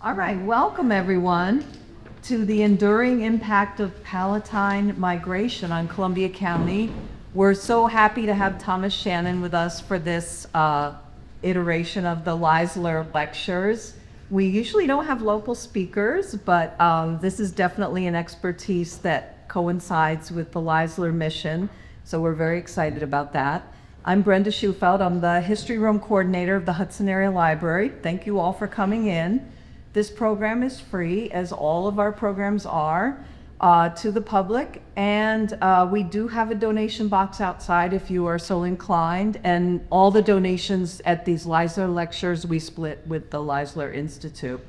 All right, welcome everyone to the enduring impact of Palatine migration on Columbia County. We're so happy to have Thomas Shannon with us for this iteration of the Leisler Lectures. We usually don't have local speakers, but this is definitely an expertise that coincides with the Leisler mission, so we're very excited about that. I'm Brenda Schufeld. I'm the History Room Coordinator of the Hudson Area Library. Thank you all for coming in. This program is free, as all of our programs are, to the public, and we do have a donation box outside if you are so inclined, and all the donations at these Leisler lectures we split with the Leisler Institute.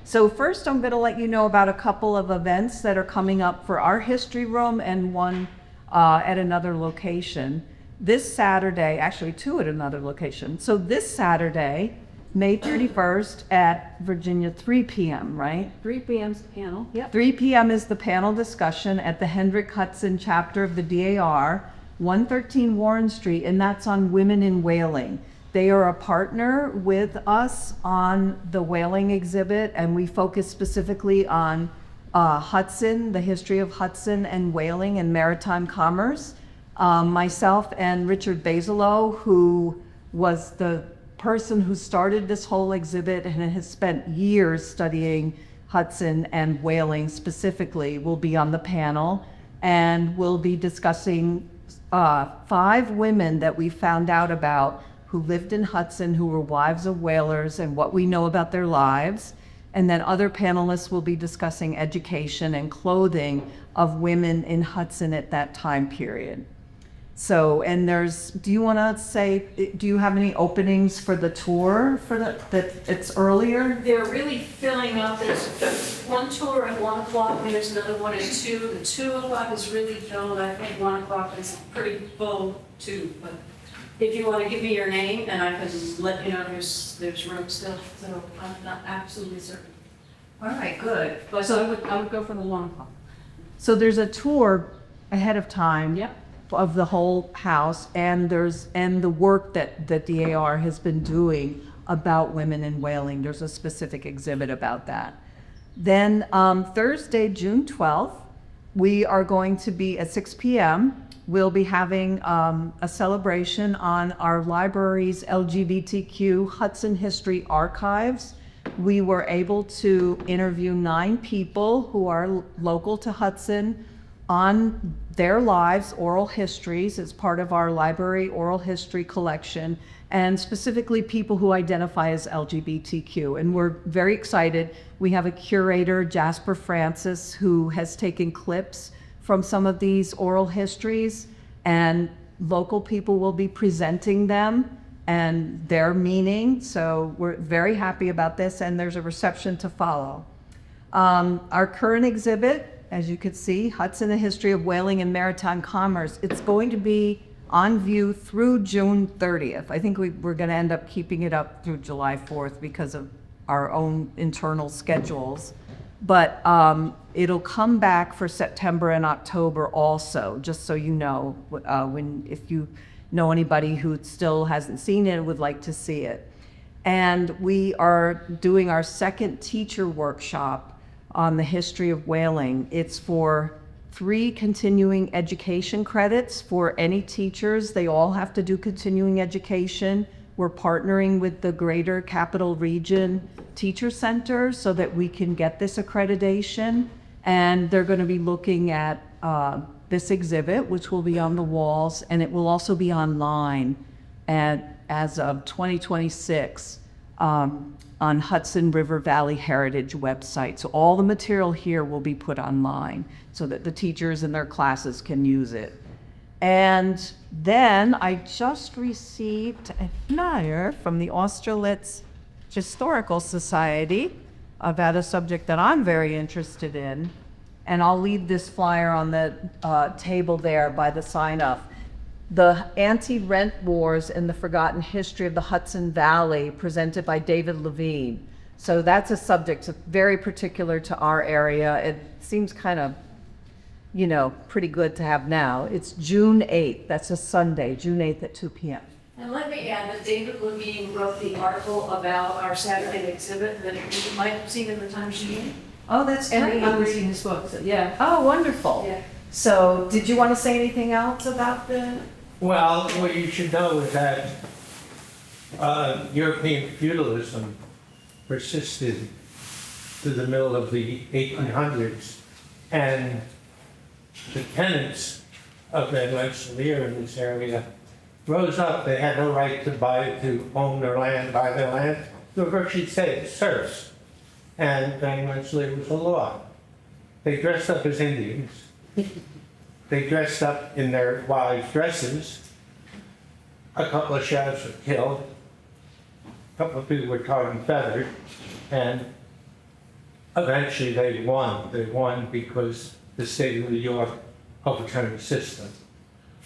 So first I'm going to let you know about a couple of events that are coming up for our history room and one at another location. This Saturday, actually two at another location. So this Saturday, May 31st at Virginia, 3 p.m., right? 3 p.m.'s the panel. Yep. 3 p.m. is the panel discussion at the Hendrick Hudson chapter of the DAR, 113 Warren Street, and that's on women in whaling. They are a partner with us on the whaling exhibit, and we focus specifically on Hudson, the history of Hudson and whaling and maritime commerce. Myself and Richard Bazelow, who was the person who started this whole exhibit and has spent years studying Hudson and whaling specifically, will be on the panel, and we'll be discussing 5 women that we found out about who lived in Hudson, who were wives of whalers, and what we know about their lives. And then other panelists will be discussing education and clothing of women in Hudson at that time period. So, and do you want to say, do you have any openings for the tour for that it's earlier? They're really filling up. There's one tour at 1 o'clock and there's another one at 2. The 2 o'clock is really filled. I think 1 o'clock is pretty full too. But if you want to give me your name and I can let you know there's room still. So I'm not absolutely certain. All right, good. But so I would go for the 1 o'clock. So there's a tour ahead of time. Yep. Of the whole house, and the work that the DAR has been doing about women in whaling. There's a specific exhibit about that. Then Thursday, June 12th, we are going to be at 6 p.m. We'll be having a celebration on our library's LGBTQ Hudson History Archives. We were able to interview 9 people who are local to Hudson on their lives, oral histories, as part of our library oral history collection, and specifically people who identify as LGBTQ. And we're very excited. We have a curator, Jasper Francis, who has taken clips from some of these oral histories, and local people will be presenting them and their meaning. So we're very happy about this, and there's a reception to follow. Our current exhibit, as you can see, Hudson, the History of Whaling and Maritime Commerce. It's going to be on view through June 30th. I think we're going to end up keeping it up through July 4th because of our own internal schedules. But it'll come back for September and October also, just so you know, if you know anybody who still hasn't seen it and would like to see it. And we are doing our second teacher workshop on the history of whaling. It's for 3 continuing education credits for any teachers. They all have to do continuing education. We're partnering with the Greater Capital Region Teacher Center so that we can get this accreditation. And they're going to be looking at this exhibit, which will be on the walls, and it will also be online as of 2026. On Hudson River Valley Heritage website. So all the material here will be put online so that the teachers and their classes can use it. And then I just received a flyer from the Austerlitz Historical Society about a subject that I'm very interested in. And I'll leave this flyer on the table there by the sign-up. The Anti-Rent Wars and the Forgotten History of the Hudson Valley, presented by David Levine. So that's a subject very particular to our area. It seems kind of, pretty good to have now. It's June 8th. That's a Sunday, June 8th at 2 p.m. And let me add that David Levine wrote the article about our Saturday exhibit that you might have seen in the Times Union. Oh, that's And great. I'm reading his book, so yeah. Oh, wonderful. Yeah. So, did you want to say anything else about the? Well, what you should know is that European feudalism persisted to the middle of the 1800s, and the tenants of Van Rensselaer in this area rose up. They had no right to own their land, buy their land. They were virtually serfs, and Van Rensselaer was the law. They dressed up as Indians. They dressed up in their wives' dresses. A couple of sheriffs were killed. A couple of people were tarred and feathered. And eventually they won. They won because the state of New York overturned the system.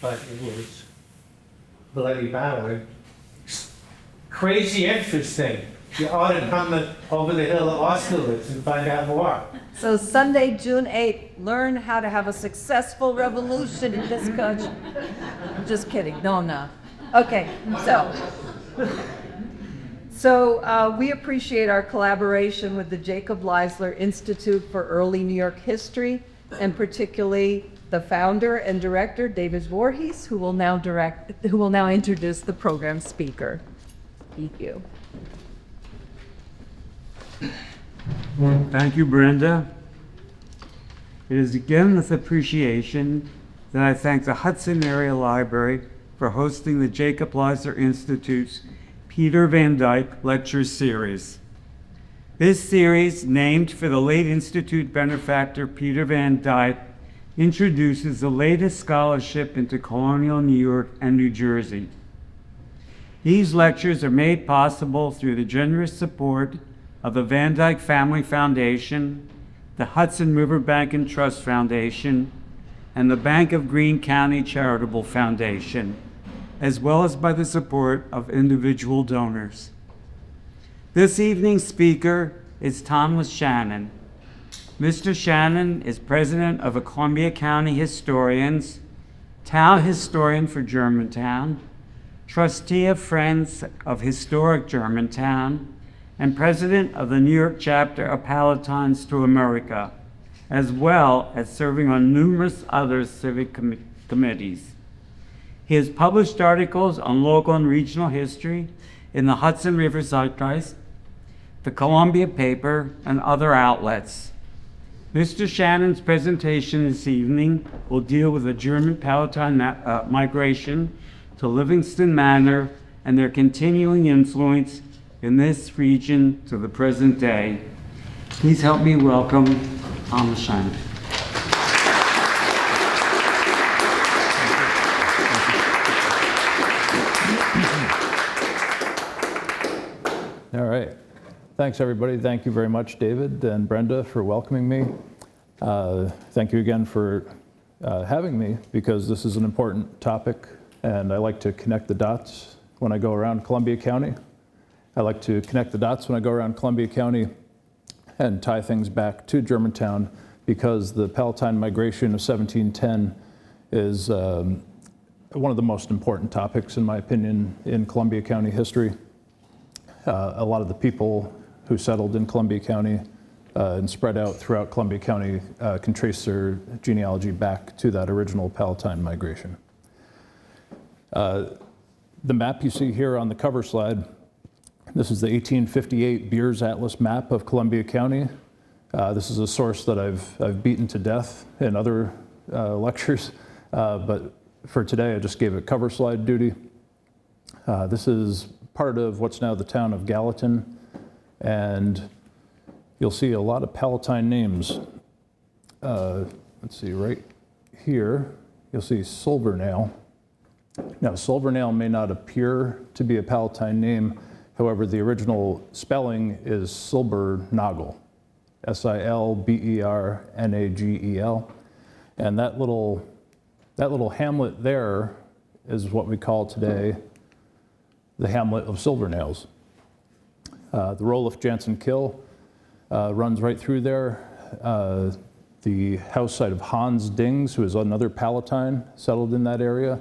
But it was bloody battle. Crazy interesting. You ought to come over the hill of Austerlitz and find out more. So Sunday, June 8th, learn how to have a successful revolution in this country. I'm just kidding. No. Okay, so we appreciate our collaboration with the Jacob Leisler Institute for Early New York History, and particularly the founder and director, David Voorhees, who will now introduce the program speaker. Thank you. Thank you, Brenda. It is again with appreciation that I thank the Hudson Area Library for hosting the Jacob Leisler Institute's Peter Van Dyke Lecture Series. This series, named for the late Institute benefactor Peter Van Dyke, introduces the latest scholarship into colonial New York and New Jersey. These lectures are made possible through the generous support of the Van Dyke Family Foundation, the Hudson River Bank and Trust Foundation, and the Bank of Greene County Charitable Foundation, as well as by the support of individual donors. This evening's speaker is Thomas Shannon. Mr. Shannon is president of the Columbia County Historians, town historian for Germantown, trustee of Friends of Historic Germantown, and president of the New York chapter of Palatines to America, as well as serving on numerous other civic committees. He has published articles on local and regional history in the Hudson River Zeitgeist, the Columbia Paper, and other outlets. Mr. Shannon's presentation this evening will deal with the German Palatine migration to Livingston Manor and their continuing influence in this region to the present day. Please help me welcome Thomas Shannon. All right. Thanks, everybody. Thank you very much, David and Brenda, for welcoming me. Thank you again for having me, because this is an important topic, and I like to connect the dots when I go around Columbia County. I like to connect the dots when I go around Columbia County and tie things back to Germantown, because the Palatine Migration of 1710 is one of the most important topics, in my opinion, in Columbia County history. A lot of the people who settled in Columbia County and spread out throughout Columbia County can trace their genealogy back to that original Palatine migration. The map you see here on the cover slide, this is the 1858 Beers Atlas map of Columbia County. This is a source that I've beaten to death in other lectures, but for today I just gave it cover slide duty. This is part of what's now the town of Gallatin, and you'll see a lot of Palatine names. Let's see, right here, you'll see Silvernail. Now, Silvernail may not appear to be a Palatine name. However, the original spelling is Silbernagel, Silbernagel. And that little hamlet there is what we call today the hamlet of Silvernails. The Roloff Jansen Kill runs right through there. The house site of Hans Dings, who is another Palatine, settled in that area.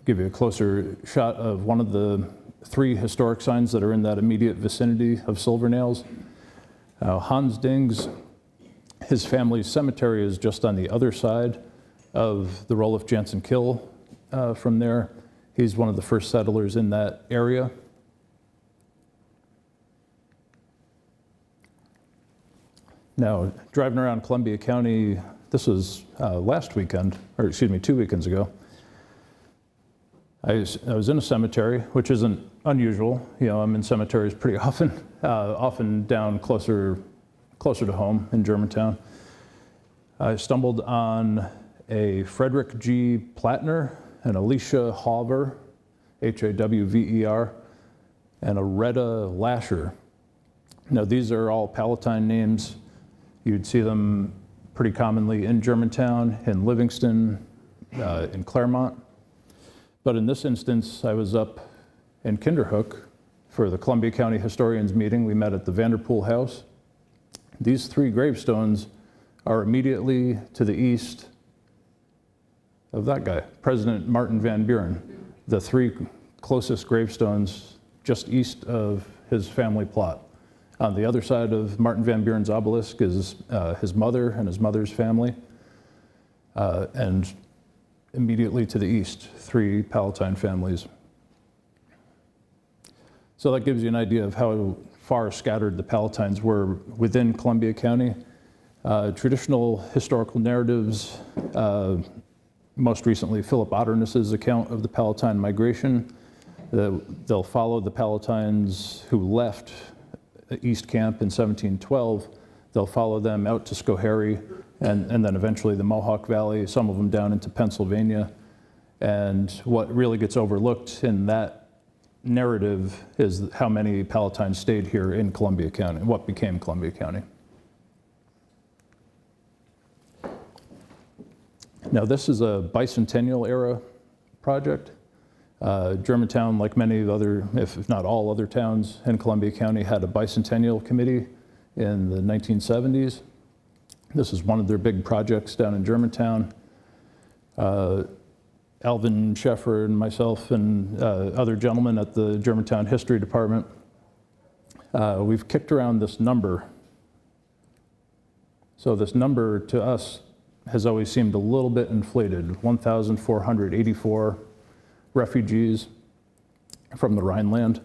give you a closer shot of one of the 3 historic signs that are in that immediate vicinity of Silvernails. Hans Ding's, his family's cemetery is just on the other side of the Rolf Jansen Kill from there. He's one of the first settlers in that area. Now, driving around Columbia County, this was last weekend, or excuse me, 2 weekends ago. I was in a cemetery, which isn't unusual. You know, I'm in cemeteries pretty often, often down closer to home in Germantown. I stumbled on a Frederick G. Plattner, an Alicia Hawver, Hawver, and a Retta Lasher. Now, these are all Palatine names. You'd see them pretty commonly in Germantown, in Livingston, in Claremont. But in this instance, I was up in Kinderhook for the Columbia County Historians meeting. We met at the Vanderpool House. These 3 gravestones are immediately to the east of that guy, President Martin Van Buren. The 3 closest gravestones just east of his family plot. On the other side of Martin Van Buren's obelisk is his mother and his mother's family. And immediately to the east, 3 Palatine families. So that gives you an idea of how far scattered the Palatines were within Columbia County. Traditional historical narratives, most recently Philip Otterness's account of the Palatine Migration. They'll follow the Palatines who left East Camp in 1712. They'll follow them out to Schoharie and then eventually the Mohawk Valley, some of them down into Pennsylvania. And what really gets overlooked in that narrative is how many Palatines stayed here in Columbia County, what became Columbia County. Now, this is a bicentennial era project. Germantown, like many other, if not all other towns in Columbia County, had a bicentennial committee in the 1970s. This is one of their big projects down in Germantown. Alvin Sheffer and myself and other gentlemen at the Germantown History Department, we've kicked around this number. So this number to us has always seemed a little bit inflated, 1,484 refugees from the Rhineland.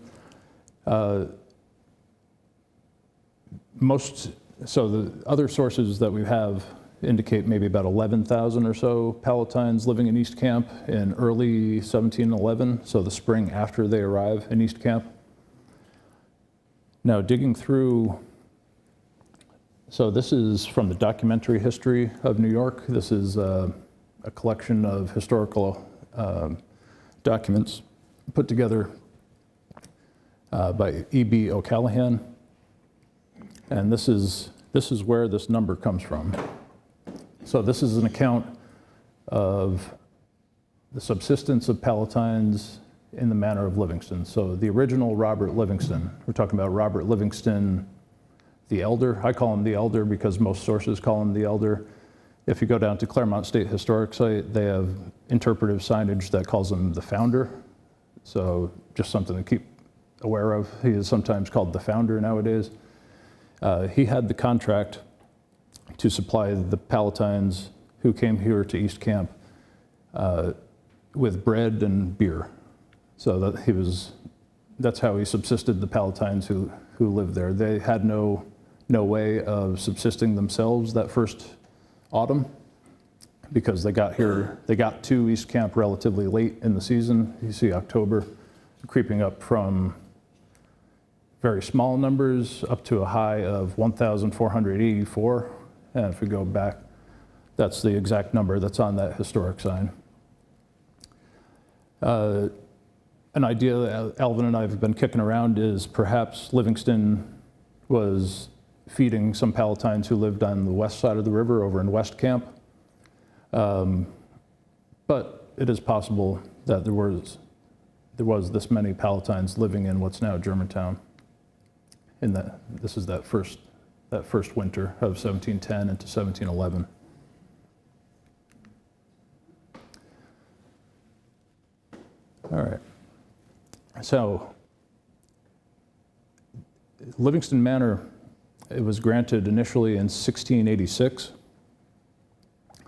So the other sources that we have indicate maybe about 11,000 or so Palatines living in East Camp in early 1711, so the spring after they arrive in East Camp. Now, digging through, so this is from the Documentary History of New York. This is a collection of historical documents put together by E.B. O'Callaghan. And this is where this number comes from. So this is an account of the subsistence of Palatines in the manor of Livingston. So the original Robert Livingston, we're talking about Robert Livingston the Elder. I call him the Elder because most sources call him the Elder. If you go down to Claremont State Historic Site, they have interpretive signage that calls him the Founder. So just something to keep aware of. He is sometimes called the Founder nowadays. He had the contract to supply the Palatines who came here to East Camp with bread and beer. So that's how he subsisted the Palatines who lived there. They had no way of subsisting themselves that first autumn because they got to East Camp relatively late in the season. You see October creeping up from very small numbers up to a high of 1,484. And if we go back, that's the exact number that's on that historic sign. An idea that Alvin and I have been kicking around is perhaps Livingston was feeding some Palatines who lived on the west side of the river over in West Camp. But it is possible that there was this many Palatines living in what's now Germantown. This is that first winter of 1710 into 1711. All right. So, Livingston Manor, it was granted initially in 1686.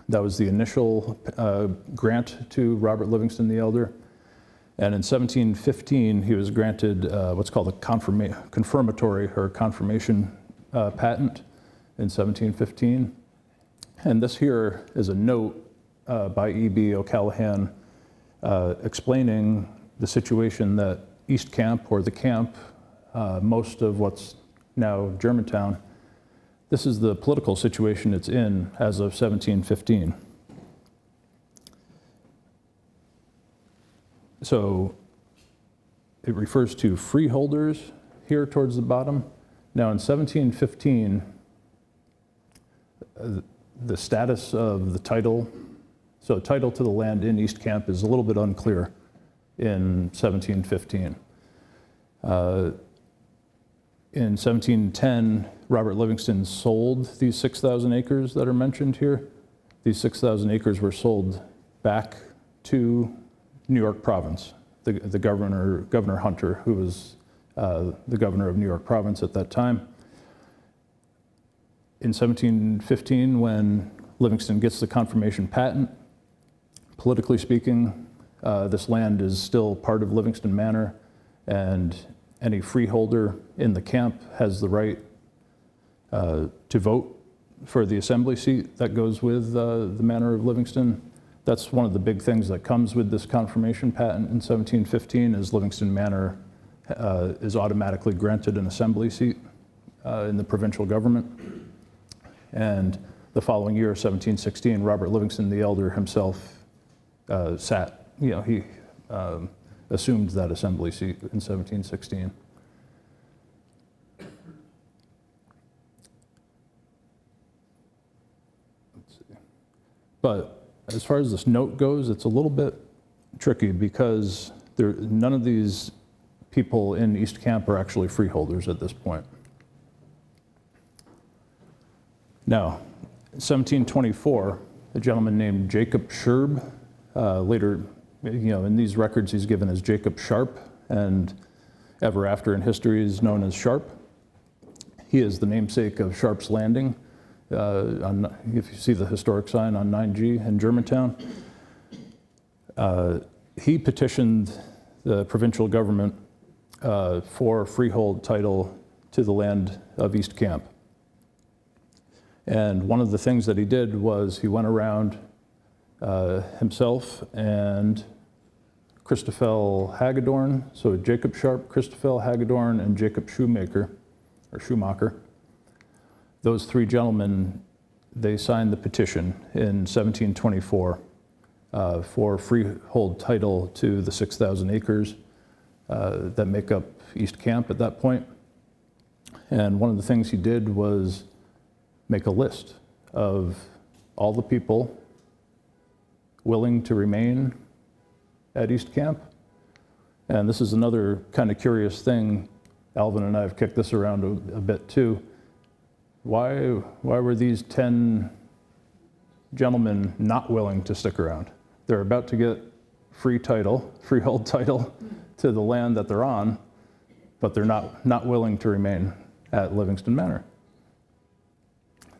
That was the initial grant to Robert Livingston the Elder. And in 1715, he was granted what's called a confirmatory or confirmation patent in 1715. And this here is a note by E.B. O'Callaghan explaining the situation that East Camp, or the camp, most of what's now Germantown, this is the political situation it's in as of 1715. So it refers to freeholders here towards the bottom. Now in 1715, the status of the title, so title to the land in East Camp is a little bit unclear in 1715. In 1710, Robert Livingston sold these 6,000 acres that are mentioned here. These 6,000 acres were sold back to New York Province. The Governor Hunter, who was the governor of New York Province at that time. In 1715, when Livingston gets the confirmation patent, politically speaking, this land is still part of Livingston Manor, and any freeholder in the camp has the right to vote for the assembly seat that goes with the Manor of Livingston. That's one of the big things that comes with this confirmation patent in 1715 is Livingston Manor is automatically granted an assembly seat in the provincial government. And the following year, 1716, Robert Livingston the Elder himself he assumed that assembly seat in 1716. Let's see. But as far as this note goes, it's a little bit tricky because none of these people in East Camp are actually freeholders at this point. Now, in 1724, a gentleman named Jacob Scherb, later, in these records he's given as Jacob Sharp, and ever after in history is known as Sharp. He is the namesake of Sharp's Landing. If you see the historic sign on 9G in Germantown, he petitioned the provincial government for freehold title to the land of East Camp. And one of the things that he did was he went around himself and Christoffel Hagedorn, so Jacob Sharp, Christoffel Hagedorn, and Jacob Schumacher. Those three gentlemen, they signed the petition in 1724 for freehold title to the 6,000 acres that make up East Camp at that point. And one of the things he did was make a list of all the people willing to remain at East Camp. And this is another kind of curious thing. Alvin and I have kicked this around a bit too. Why were these 10 gentlemen not willing to stick around? They're about to get freehold title to the land that they're on, but they're not willing to remain at Livingston Manor.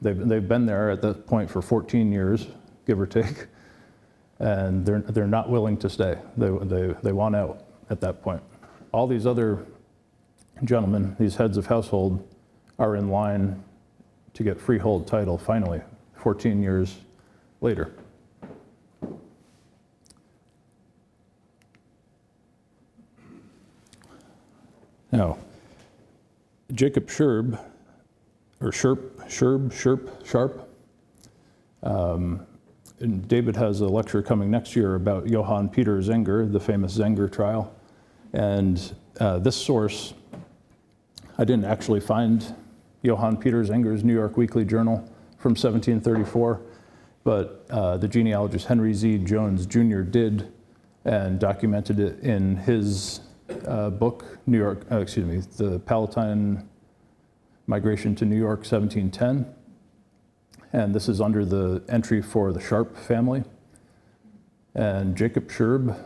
They've been there at that point for 14 years, give or take, and they're not willing to stay. They want out at that point. All these other gentlemen, these heads of household, are in line to get freehold title finally, 14 years later. Now, Jacob Sharp, and David has a lecture coming next year about Johann Peter Zenger, the famous Zenger trial. And this source, I didn't actually find Johann Peter Zenger's New York Weekly Journal from 1734, but the genealogist Henry Z. Jones Jr. did and documented it in his book, the Palatine Migration to New York, 1710. And this is under the entry for the Sharp family. And Jacob Scherb,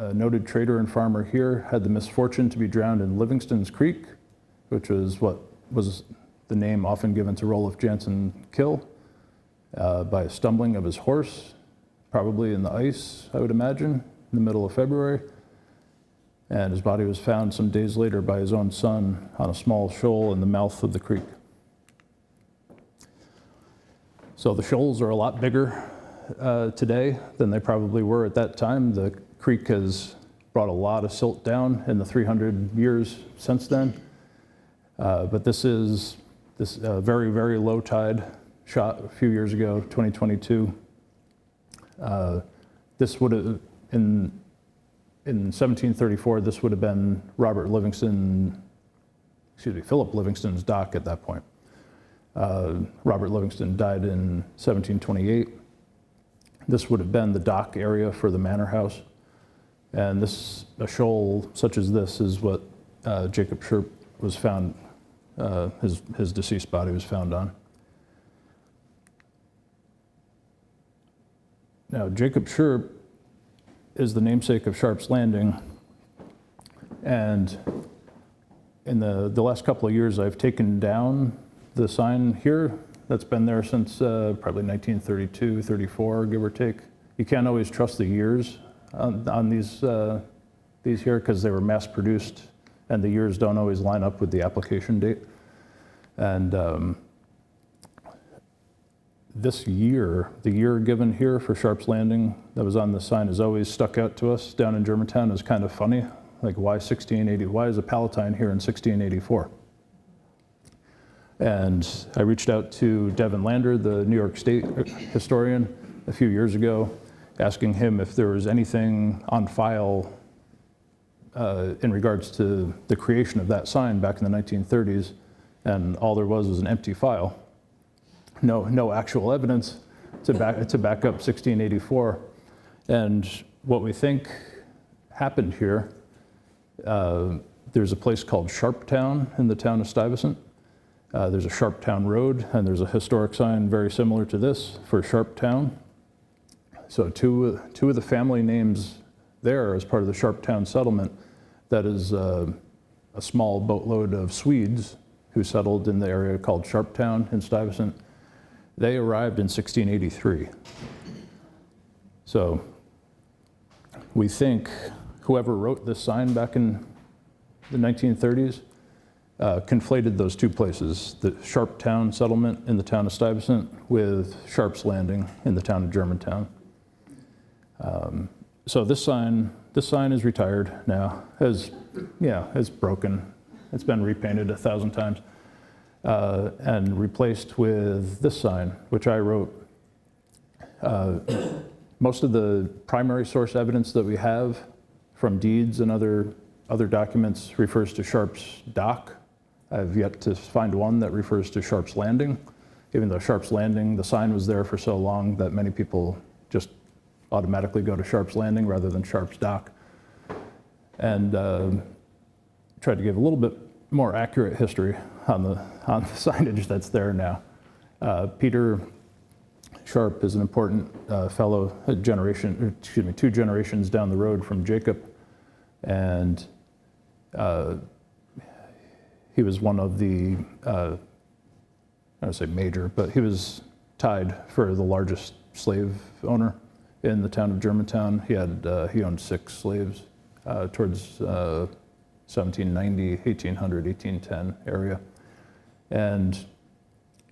a noted trader and farmer here, had the misfortune to be drowned in Livingston's Creek, which was what was the name often given to Rolf Jansen Kill, by a stumbling of his horse, probably in the ice, I would imagine, in the middle of February. And his body was found some days later by his own son on a small shoal in the mouth of the creek. So the shoals are a lot bigger today than they probably were at that time. The creek has brought a lot of silt down in the 300 years since then. But this is very, very low tide shot a few years ago, 2022. This would have, in 1734, this would have been Philip Livingston's dock at that point. Robert Livingston died in 1728. This would have been the dock area for the manor house. And a shoal such as this is what Jacob Scherp was found, his deceased body was found on. Now, Jacob Scherp is the namesake of Sharp's Landing. And in the last couple of years, I've taken down the sign here that's been there since probably 1932, 34, give or take. You can't always trust the years on these here because they were mass produced and the years don't always line up with the application date. And this year, the year given here for Sharp's Landing that was on the sign has always stuck out to us down in Germantown as kind of funny. Like, why 1680? Why is a Palatine here in 1684? And I reached out to Devin Lander, the New York State historian, a few years ago, asking him if there was anything on file in regards to the creation of that sign back in the 1930s, and all there was an empty file. No actual evidence to back up 1684. And what we think happened here, there's a place called Sharptown in the town of Stuyvesant. There's a Sharptown Road, and there's a historic sign very similar to this for Sharptown. So two of the family names there as part of the Sharptown settlement, that is a small boatload of Swedes who settled in the area called Sharptown in Stuyvesant. They arrived in 1683. So we think whoever wrote this sign back in the 1930s conflated those two places, the Sharptown settlement in the town of Stuyvesant with Sharp's Landing in the town of Germantown. So this sign is retired now. It's broken. It's been repainted 1,000 times and replaced with this sign, which I wrote. Most of the primary source evidence that we have from deeds and other documents refers to Sharp's dock. I've yet to find one that refers to Sharp's Landing, even though Sharp's Landing, the sign was there for so long that many people just automatically go to Sharp's Landing rather than Sharp's dock. And tried to give a little bit more accurate history on the signage that's there now. Peter Sharp is an important fellow, two generations down the road from Jacob, and he was one of the, I don't say major, but he was tied for the largest slave owner in the town of Germantown. He owned 6 slaves towards 1790, 1800, 1810 area. And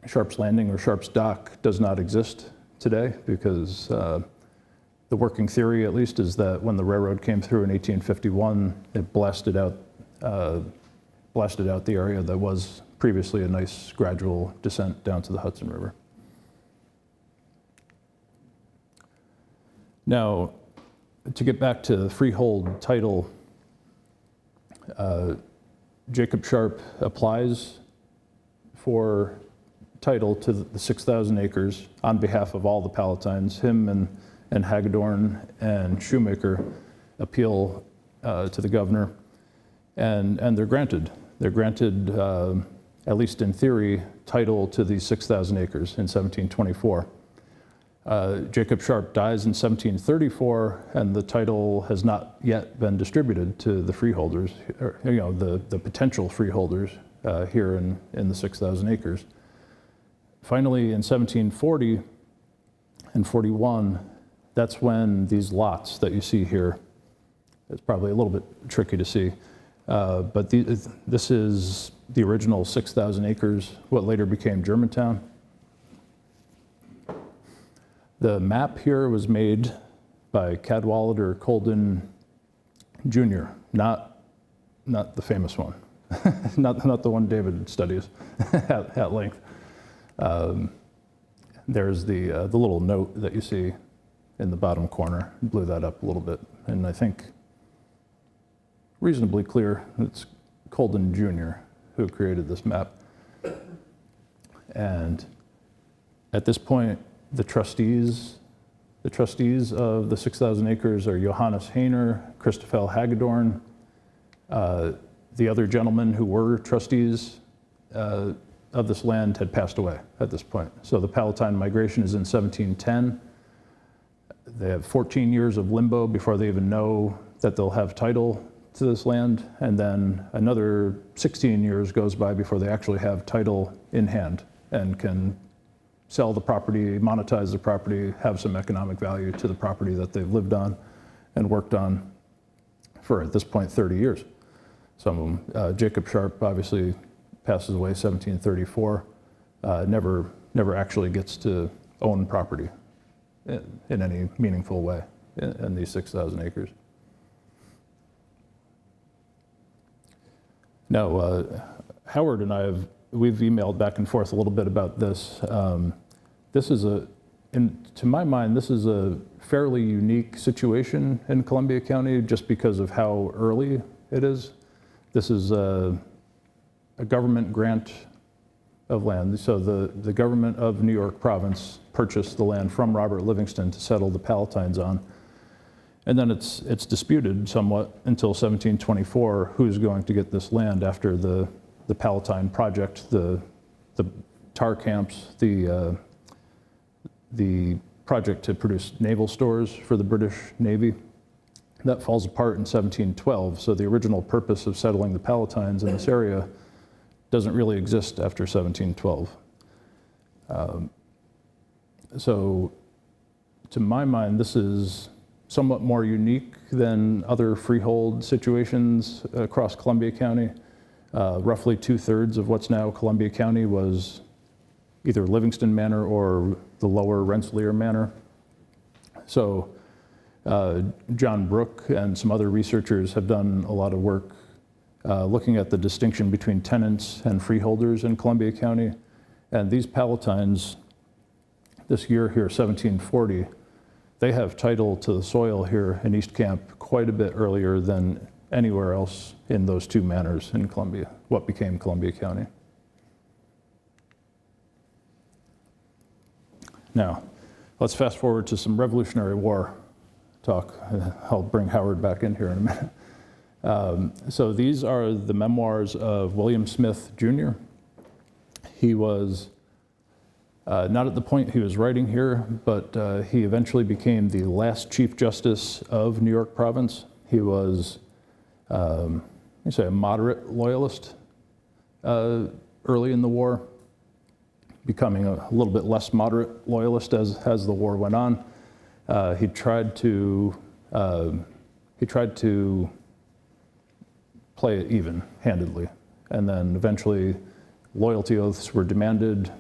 Sharp's Landing or Sharp's Dock does not exist today because the working theory, at least, is that when the railroad came through in 1851, it blasted out the area that was previously a nice gradual descent down to the Hudson River. Now, to get back to the freehold title, Jacob Sharp applies for title to the 6,000 acres on behalf of all the Palatines. Him and Hagedorn and Shoemaker appeal to the governor, and they're granted. They're granted, at least in theory, title to these 6,000 acres in 1724. Jacob Sharp dies in 1734, and the title has not yet been distributed to the freeholders, or, the potential freeholders here in the 6,000 acres. Finally, in 1740 and 41, that's when these lots that you see here, it's probably a little bit tricky to see, but this is the original 6,000 acres, what later became Germantown. The map here was made by Cadwallader Colden Jr., not the famous one, not the one David studies at length. There's the little note that you see in the bottom corner. Blew that up a little bit, and I think reasonably clear it's Colden Jr. who created this map. And at this point, the trustees of the 6,000 acres are Johannes Hayner, Christoffel Hagedorn. The other gentlemen who were trustees of this land had passed away at this point. So the Palatine Migration is in 1710. They have 14 years of limbo before they even know that they'll have title to this land, and then another 16 years goes by before they actually have title in hand and can sell the property, monetize the property, have some economic value to the property that they've lived on and worked on for, at this point, 30 years. Some of them, Jacob Sharp obviously passes away 1734, never actually gets to own property in any meaningful way in these 6,000 acres. Now, Howard and I we've emailed back and forth a little bit about this. This is to my mind, this is a fairly unique situation in Columbia County just because of how early it is. This is a government grant of land. So the government of New York Province purchased the land from Robert Livingston to settle the Palatines on. And then it's disputed somewhat until 1724 who's going to get this land after the Palatine project, the tar camps, the project to produce naval stores for the British Navy. That falls apart in 1712, so the original purpose of settling the Palatines in this area doesn't really exist after 1712. So to my mind, this is somewhat more unique than other freehold situations across Columbia County. Roughly 2/3 of what's now Columbia County was either Livingston Manor or the lower Rensselaer Manor. So John Brooke and some other researchers have done a lot of work looking at the distinction between tenants and freeholders in Columbia County. And these Palatines, this year here, 1740, they have title to the soil here in East Camp quite a bit earlier than anywhere else in those two manors in Columbia, what became Columbia County. Now, let's fast forward to some Revolutionary War talk. I'll bring Howard back in here in a minute. So these are the memoirs of William Smith, Jr. He was not at the point he was writing here, but he eventually became the last Chief Justice of New York Province. He was, you say, a moderate loyalist early in the war, becoming a little bit less moderate loyalist as the war went on. He tried to play it even-handedly, and then eventually loyalty oaths were demanded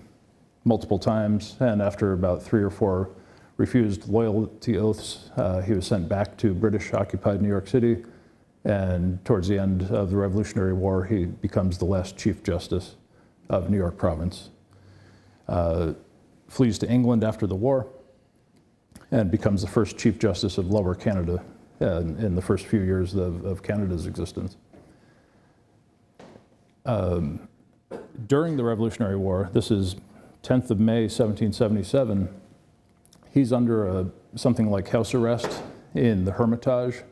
multiple times, and after about 3 or 4 refused loyalty oaths, he was sent back to British-occupied New York City, and towards the end of the Revolutionary War, he becomes the last Chief Justice of New York Province. Flees to England after the war, and becomes the first Chief Justice of Lower Canada in the first few years of Canada's existence. During the Revolutionary War, this is 10th of May, 1777, he's under something like house arrest in the Hermitage,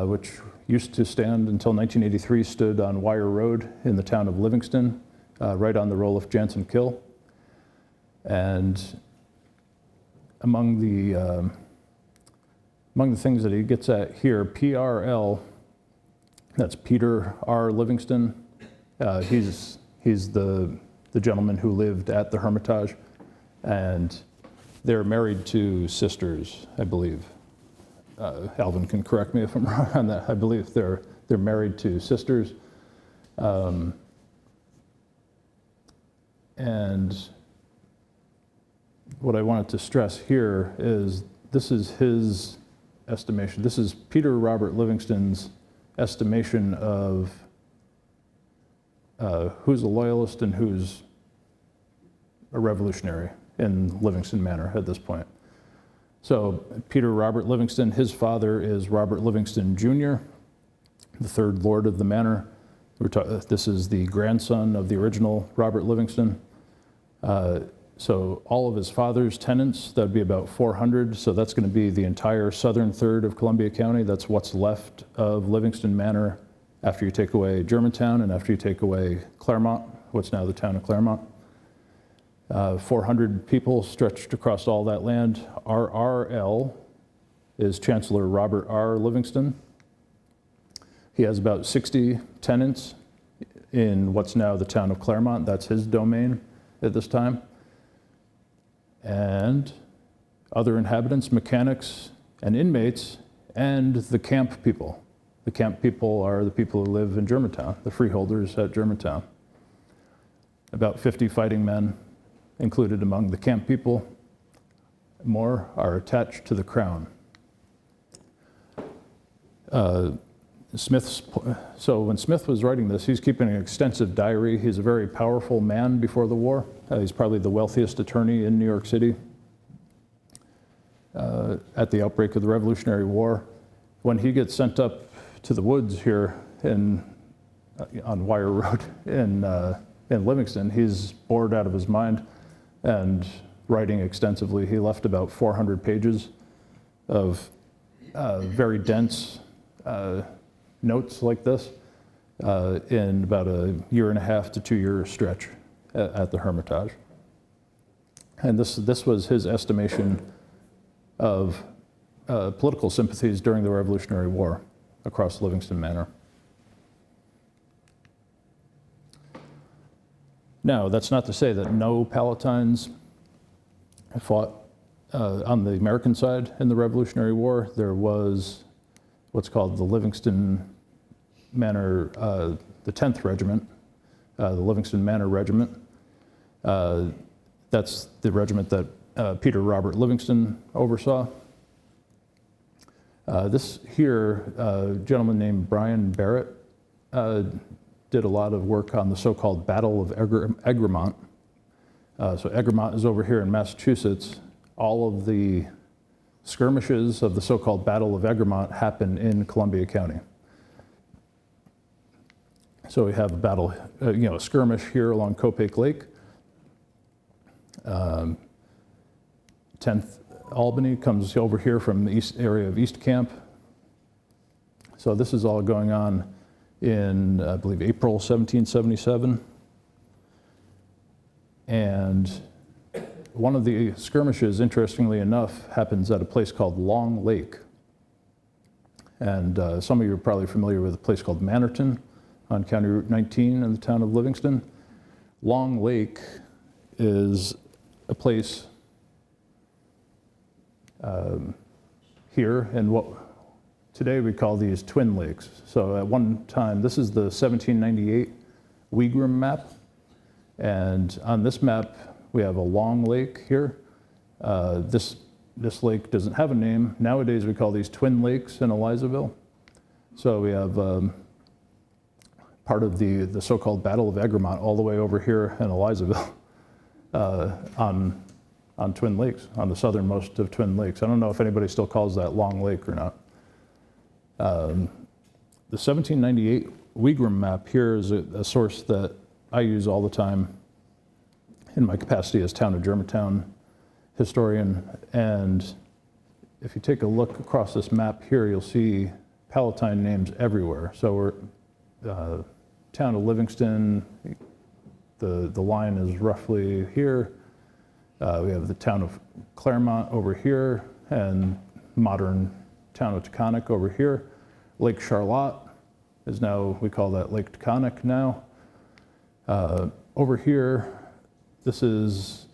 which used to stand until 1983, stood on Wire Road in the town of Livingston, right on the Roloff-Jansen Kill. And among the things that he gets at here, PRL, that's Peter R. Livingston. He's the gentleman who lived at the Hermitage, and they're married to sisters, I believe. Alvin can correct me if I'm wrong on that. I believe they're married to sisters. And what I wanted to stress here is this is his estimation. This is Peter Robert Livingston's estimation of who's a loyalist and who's a revolutionary in Livingston Manor at this point. So Peter Robert Livingston, his father is Robert Livingston Jr., the third Lord of the Manor. This is the grandson of the original Robert Livingston. So all of his father's tenants, that would be about 400. So that's going to be the entire southern third of Columbia County. That's what's left of Livingston Manor after you take away Germantown and after you take away Claremont, what's now the town of Claremont. 400 people stretched across all that land. RRL is Chancellor Robert R. Livingston. He has about 60 tenants in what's now the town of Claremont. That's his domain at this time. And other inhabitants, mechanics, and inmates, and the camp people. The camp people are the people who live in Germantown, the freeholders at Germantown. About 50 fighting men included among the camp people. More are attached to the crown. So when Smith was writing this, he's keeping an extensive diary. He's a very powerful man before the war. He's probably the wealthiest attorney in New York City at the outbreak of the Revolutionary War. When he gets sent up to the woods here on Wire Road in Livingston, he's bored out of his mind and writing extensively. He left about 400 pages of very dense notes like this in about a 1.5 to 2 year stretch at the Hermitage. And this was his estimation of political sympathies during the Revolutionary War across Livingston Manor. Now, that's not to say that no Palatines fought on the American side in the Revolutionary War. There was what's called the Livingston Manor, the 10th Regiment, the Livingston Manor Regiment. That's the regiment that Peter Robert Livingston oversaw. This here, a gentleman named Brian Barrett did a lot of work on the so-called Battle of Egremont. So Egremont is over here in Massachusetts. All of the skirmishes of the so-called Battle of Egremont happen in Columbia County. So we have a battle, a skirmish here along Copake Lake. 10th Albany comes over here from the east area of East Camp. So this is all going on in, I believe, April 1777. And one of the skirmishes, interestingly enough, happens at a place called Long Lake. And some of you are probably familiar with a place called Manorton on County Route 19 in the town of Livingston. Long Lake is a place here in what today we call these twin lakes. So at one time, this is the 1798 Wegram map. And on this map, we have a long lake here. This lake doesn't have a name. Nowadays, we call these twin lakes in Elizaville. So we have part of the so-called Battle of Egremont all the way over here in Elizaville on Twin Lakes, on the southernmost of Twin Lakes. I don't know if anybody still calls that Long Lake or not. The 1798 Wegram map here is a source that I use all the time in my capacity as town of Germantown historian. And if you take a look across this map here, you'll see Palatine names everywhere. So we're town of Livingston, the line is roughly here. We have the town of Claremont over here and modern town of Taconic over here. Lake Charlotte is now, we call that Lake Taconic now. Over here, this is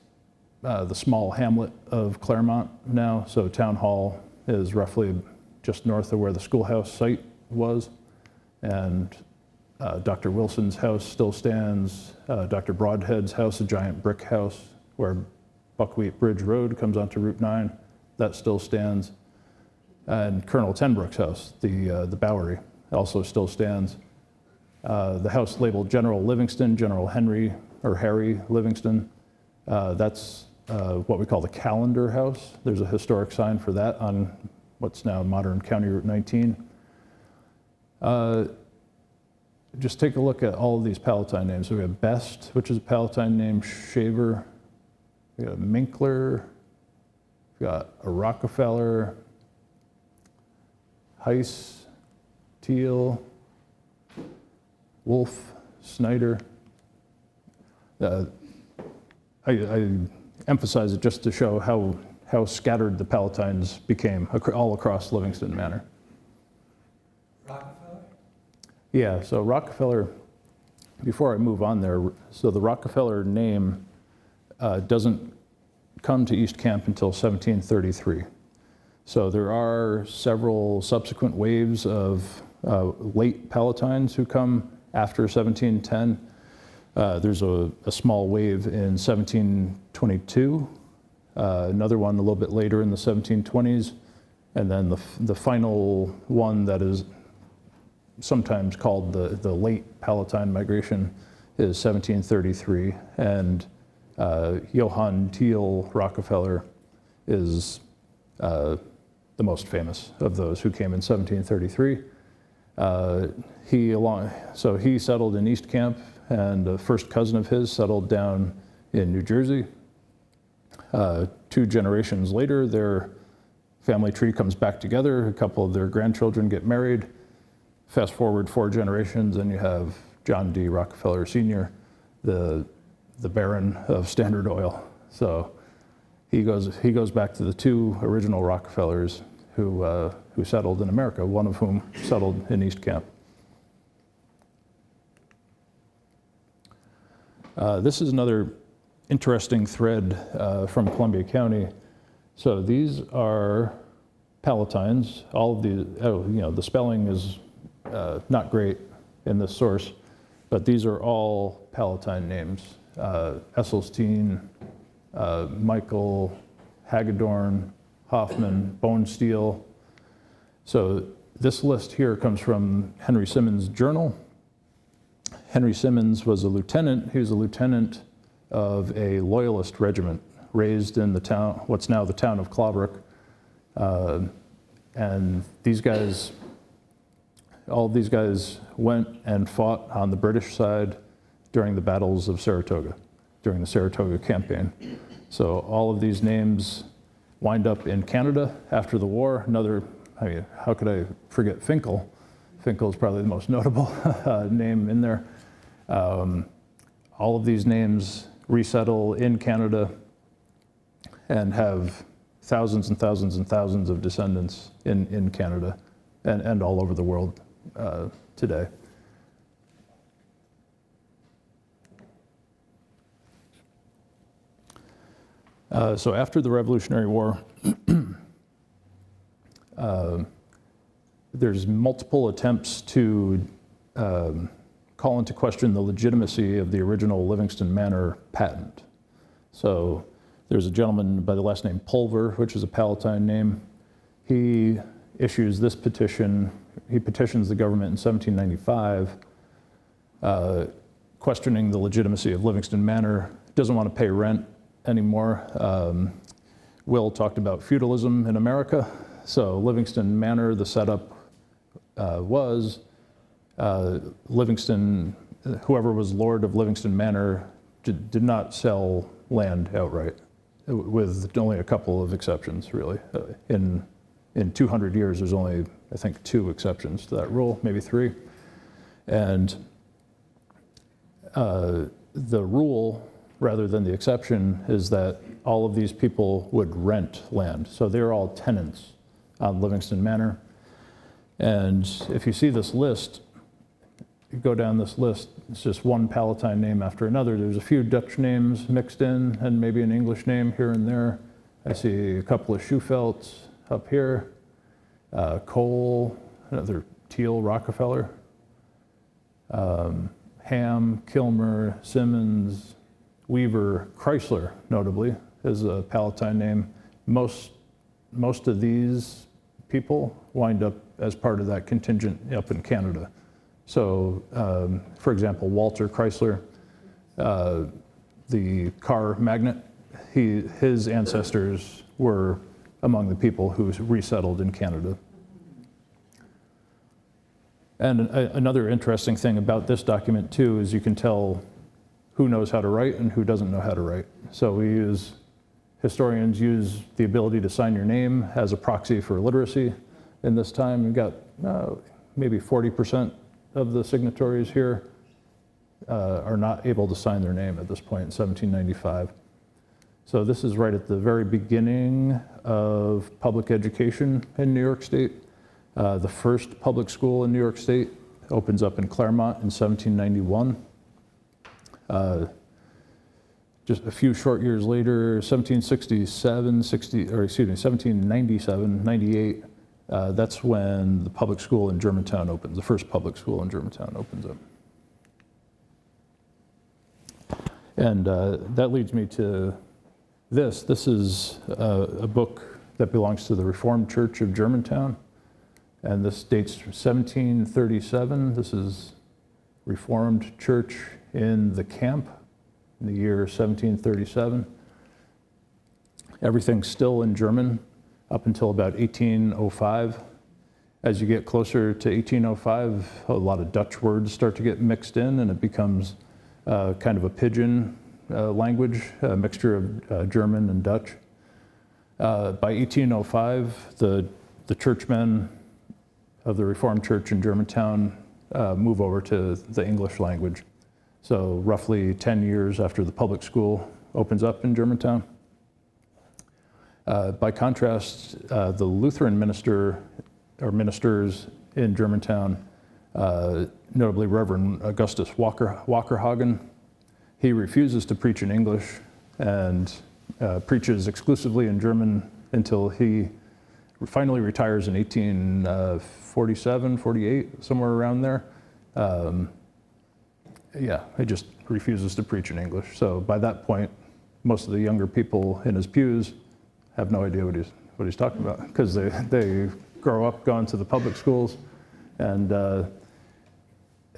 the small hamlet of Claremont now. So Town Hall is roughly just north of where the schoolhouse site was. And Dr. Wilson's house still stands. Dr. Broadhead's house, a giant brick house where Buckwheat Bridge Road comes onto Route 9, that still stands. And Colonel Tenbrook's house, the Bowery, also still stands. The house labeled General Livingston, General Henry or Harry Livingston, that's what we call the Calendar House. There's a historic sign for that on what's now modern County Route 19. Just take a look at all of these Palatine names. So we have Best, which is a Palatine name, Shaver, we got a Minkler, we got a Rockefeller, Heiss, Teal, Wolf, Snyder. I emphasize it just to show how scattered the Palatines became all across Livingston Manor. Rockefeller? Yeah, so Rockefeller, before I move on there, so the Rockefeller name doesn't come to East Camp until 1733. So there are several subsequent waves of late Palatines who come after 1710. There's a small wave in 1722, another one a little bit later in the 1720s, and then the final one that is sometimes called the late Palatine Migration is 1733, and Johann Thiel Rockefeller is the most famous of those who came in 1733. So he settled in East Camp, and a first cousin of his settled down in New Jersey. 2 generations later, their family tree comes back together. A couple of their grandchildren get married. Fast forward 4 generations, and you have John D. Rockefeller Sr., the Baron of Standard Oil. So he goes back to the 2 original Rockefellers who settled in America, one of whom settled in East Camp. This is another interesting thread from Columbia County. So these are Palatines. All of these, the spelling is not great in this source, but these are all Palatine names. Esselstyn, Michael, Hagedorn, Hoffman, Bonesteel. So this list here comes from Henry Simmons' journal. Henry Simmons was a lieutenant. He was a lieutenant of a loyalist regiment raised in the town, what's now the town of Clobrook. And these guys, all of these guys went and fought on the British side during the battles of Saratoga, during the Saratoga campaign. So all of these names wind up in Canada after the war. How could I forget Finkel? Finkel is probably the most notable name in there. All of these names resettle in Canada and have thousands and thousands and thousands of descendants in Canada and all over the world today. So after the Revolutionary War, there's multiple attempts to call into question the legitimacy of the original Livingston Manor patent. So there's a gentleman by the last name Pulver, which is a Palatine name. He issues this petition. He petitions the government in 1795, questioning the legitimacy of Livingston Manor. Doesn't want to pay rent anymore. Will talked about feudalism in America. So Livingston Manor, the setup was Livingston, whoever was lord of Livingston Manor did not sell land outright, with only a couple of exceptions, really. In 200 years, there's only, I think, 2 exceptions to that rule, maybe 3. And the rule rather than the exception is that all of these people would rent land. So they're all tenants on Livingston Manor. And if you see this list, you go down this list, it's just one Palatine name after another. There's a few Dutch names mixed in and maybe an English name here and there. I see a couple of Schufelts up here, Cole, another Teal Rockefeller, Ham, Kilmer, Simmons, Weaver, Chrysler, notably, is a Palatine name. Most of these people wind up as part of that contingent up in Canada. So, for example, Walter Chrysler, the car magnate, his ancestors were among the people who resettled in Canada. And another interesting thing about this document too is you can tell who knows how to write and who doesn't know how to write. So historians use the ability to sign your name as a proxy for literacy. In this time, we've got maybe 40% of the signatories here are not able to sign their name at this point in 1795. So this is right at the very beginning of public education in New York State. The first public school in New York State opens up in Claremont in 1791. Just a few short years later, 1797, 98, that's when the public school in Germantown opens, the first public school in Germantown opens up. And that leads me to this. This is a book that belongs to the Reformed Church of Germantown. And this dates from 1737. This is Reformed Church in the camp in the year 1737. Everything's still in German up until about 1805. As you get closer to 1805, a lot of Dutch words start to get mixed in, and it becomes kind of a pidgin language, a mixture of German and Dutch. By 1805, the churchmen of the Reformed Church in Germantown move over to the English language. So roughly 10 years after the public school opens up in Germantown. By contrast, the Lutheran ministers in Germantown, notably Reverend Augustus Walkerhagen, he refuses to preach in English and preaches exclusively in German until he finally retires in 1847, 48, somewhere around there. Yeah, he just refuses to preach in English. So by that point, most of the younger people in his pews have no idea what he's talking about, because they grow up going to the public schools, and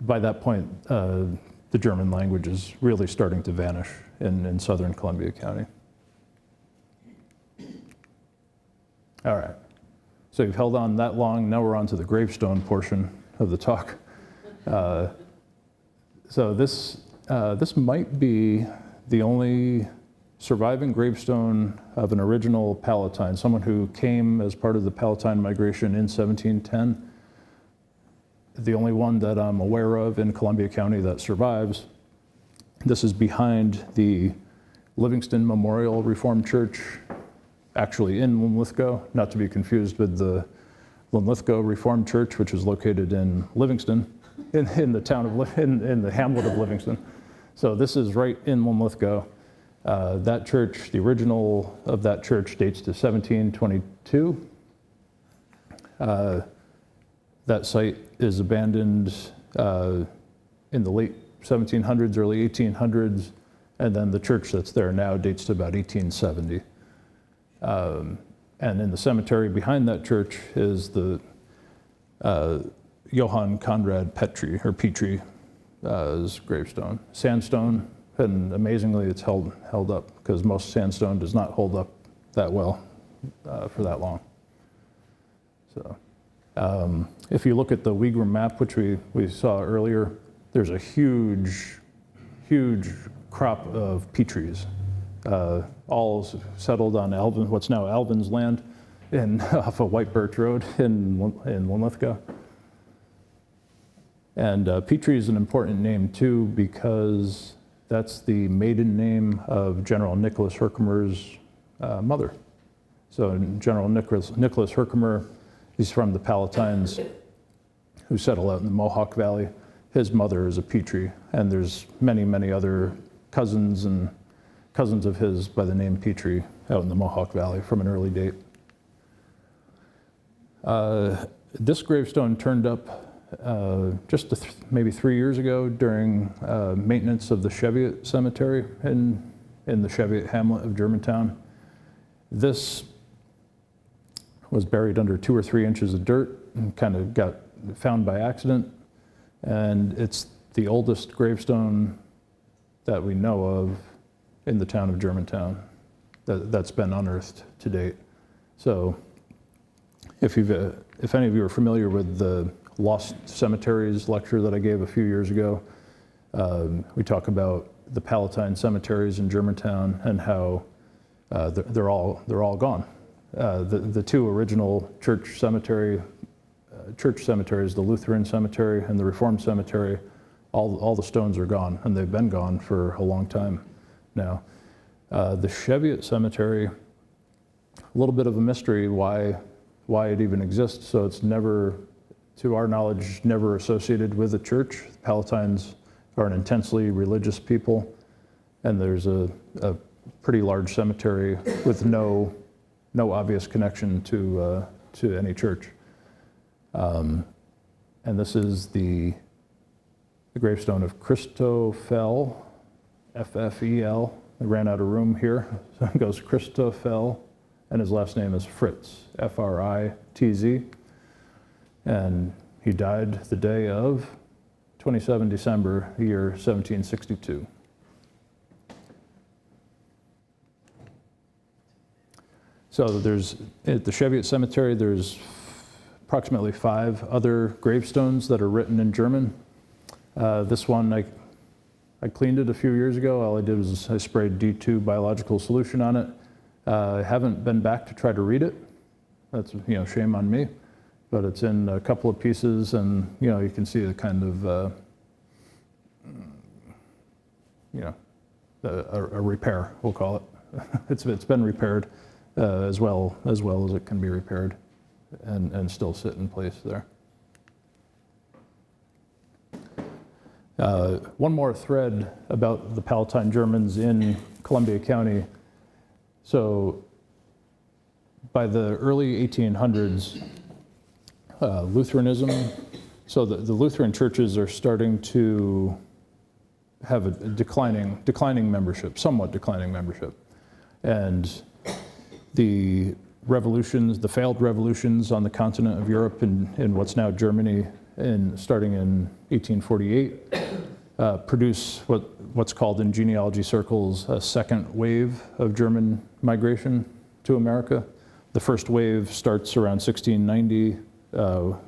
by that point, the German language is really starting to vanish in southern Columbia County. All right, so you've held on that long. Now we're on to the gravestone portion of the talk. So this might be the only surviving gravestone of an original Palatine, someone who came as part of the Palatine Migration in 1710. The only one that I'm aware of in Columbia County that survives. This is behind the Livingston Memorial Reformed Church, actually in Linlithgow, not to be confused with the Linlithgow Reformed Church, which is located in Livingston, in the town of, in the hamlet of Livingston. So this is right in Linlithgow. That church, the original of that church dates to 1722. That site is abandoned in the late 1700s, early 1800s, and then the church that's there now dates to about 1870. And in the cemetery behind that church is the Johann Conrad Petry's gravestone. Sandstone, and amazingly it's held up, because most sandstone does not hold up that well for that long. So if you look at the Wigram map, which we saw earlier, there's a huge crop of peat trees, all settled on what's now Alvin's land, off of White Birch Road in Linlithgow. And Petrie is an important name too, because that's the maiden name of General Nicholas Herkimer's mother. So General Nicholas Herkimer, he's from the Palatines, who settled out in the Mohawk Valley. His mother is a Petrie, and there's many, many other cousins of his by the name Petrie out in the Mohawk Valley from an early date. This gravestone turned up just maybe 3 years ago during maintenance of the Cheviot Cemetery in the Cheviot hamlet of Germantown. This was buried under 2 or 3 inches of dirt and kind of got found by accident. And it's the oldest gravestone that we know of in the town of Germantown that's been unearthed to date. So if any of you are familiar with the Lost Cemeteries lecture that I gave a few years ago, we talk about the Palatine cemeteries in Germantown and how they're all gone. The 2 original church cemeteries, the Lutheran cemetery and the Reformed cemetery, all the stones are gone, and they've been gone for a long time now. The Cheviot cemetery, a little bit of a mystery why it even exists. So it's never, to our knowledge, never associated with a church. The Palatines are an intensely religious people, and there's a pretty large cemetery with no obvious connection to any church. And this is the gravestone of Christoffel, F-F-E-L. I ran out of room here, so it goes Christoffel, and his last name is Fritz, F-R-I-T-Z. And he died the day of 27 December, the year 1762. So at the Cheviot Cemetery, there's approximately 5 other gravestones that are written in German. This one, I cleaned it a few years ago. All I did was I sprayed D2 biological solution on it. I haven't been back to try to read it. That's, shame on me. But it's in a couple of pieces, and, you can see the kind of, a repair, we'll call it. It's been repaired as well as it can be repaired, and still sit in place there. One more thread about the Palatine Germans in Columbia County. So by the early 1800s, Lutheranism, so the Lutheran churches are starting to have a declining membership, somewhat declining membership. And the revolutions, the failed revolutions on the continent of Europe in what's now Germany, starting in 1848, produce what's called in genealogy circles a second wave of German migration to America. The first wave starts around 1690,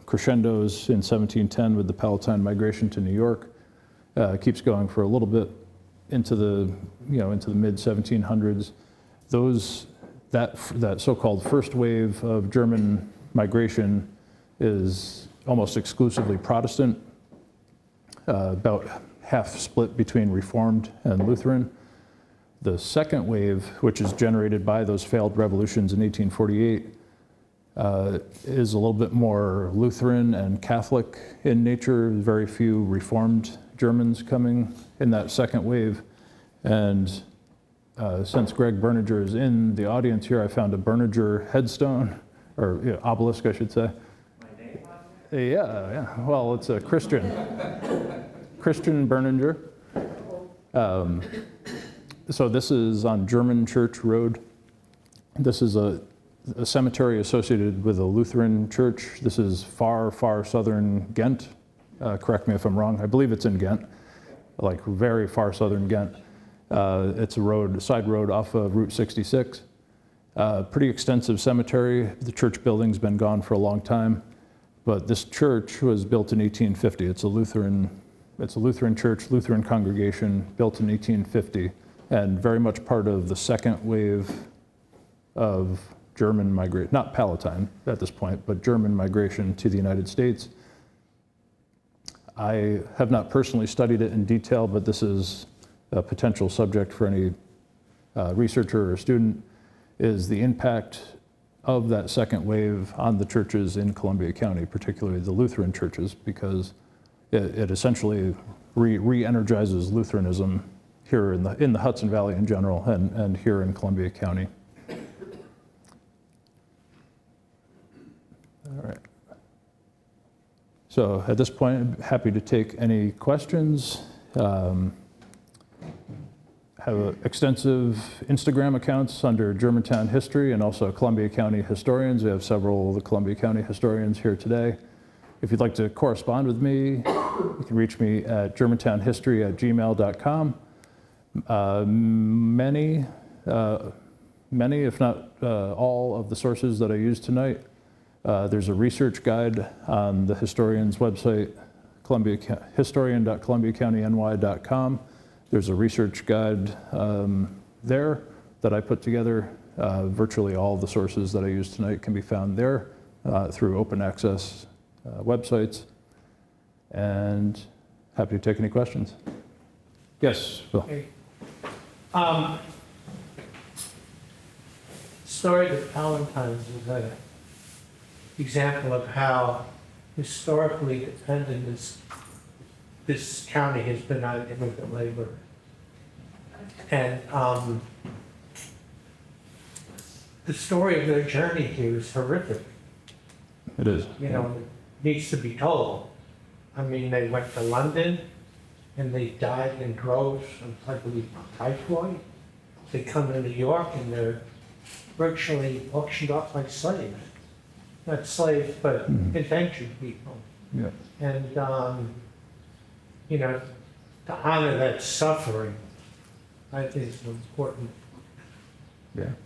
crescendos in 1710 with the Palatine Migration to New York, keeps going for a little bit into the mid 1700s. That so-called first wave of German migration is almost exclusively Protestant, about half split between Reformed and Lutheran. The second wave, which is generated by those failed revolutions in 1848, is a little bit more Lutheran and Catholic in nature. Very few Reformed Germans coming in that second wave. And since Greg Berninger is in the audience here, I found a Berninger headstone, or obelisk, I should say. Yeah. Well, it's a Christian Berninger. So this is on German Church Road. This is a cemetery associated with a Lutheran church. This is far, far southern Ghent. Correct me if I'm wrong. I believe it's in Ghent, like very far southern Ghent. It's a side road off of Route 66. Pretty extensive cemetery. The church building's been gone for a long time, but this church was built in 1850. It's a Lutheran church, Lutheran congregation, built in 1850, and very much part of the second wave of German migration, not Palatine at this point, but German migration to the United States. I have not personally studied it in detail, but this is a potential subject for any researcher or student, is the impact of that second wave on the churches in Columbia County, particularly the Lutheran churches, because it essentially re-energizes Lutheranism here in the Hudson Valley in general and here in Columbia County. All right. So at this point, I'm happy to take any questions. Have extensive Instagram accounts under Germantown History and also Columbia County Historians. We have several of the Columbia County historians here today. If you'd like to correspond with me, you can reach me at germantownhistory@gmail.com. Many, if not all, of the sources that I used tonight, there's a research guide on the historian's website, historian.columbiacountiny.com. There's a research guide there that I put together. Virtually all of the sources that I used tonight can be found there through open access websites. And happy to take any questions. Yes, Bill. Okay. Story of the Palatines is an example of how historically dependent this county has been on immigrant labor. And the story of their journey here is horrific. It is. You know, it needs to be told. I mean, they went to London and they died in droves of, I believe, typhoid. They come to New York and they're virtually auctioned off like slaves. Not slaves, but indentured people. Yeah. And, you know, to honor that suffering, I think is an important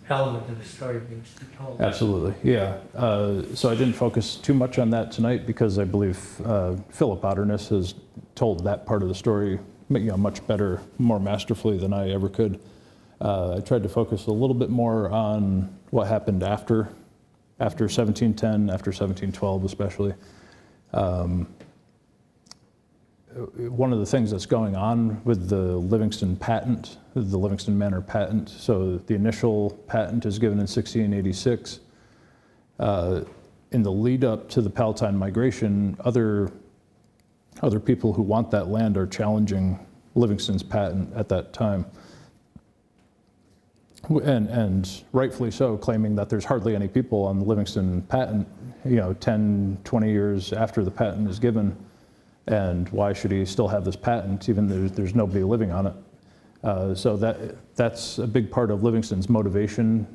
element of the story being told. Absolutely, yeah. So I didn't focus too much on that tonight because I believe Philip Otterness has told that part of the story much better, more masterfully than I ever could. I tried to focus a little bit more on what happened after 1710, after 1712 especially. One of the things that's going on with the Livingston patent, the Livingston Manor patent, so the initial patent is given in 1686. In the lead up to the Palatine Migration, other people who want that land are challenging Livingston's patent at that time. And rightfully so, claiming that there's hardly any people on the Livingston patent, 10, 20 years after the patent is given. And why should he still have this patent, even though there's nobody living on it? So that's a big part of Livingston's motivation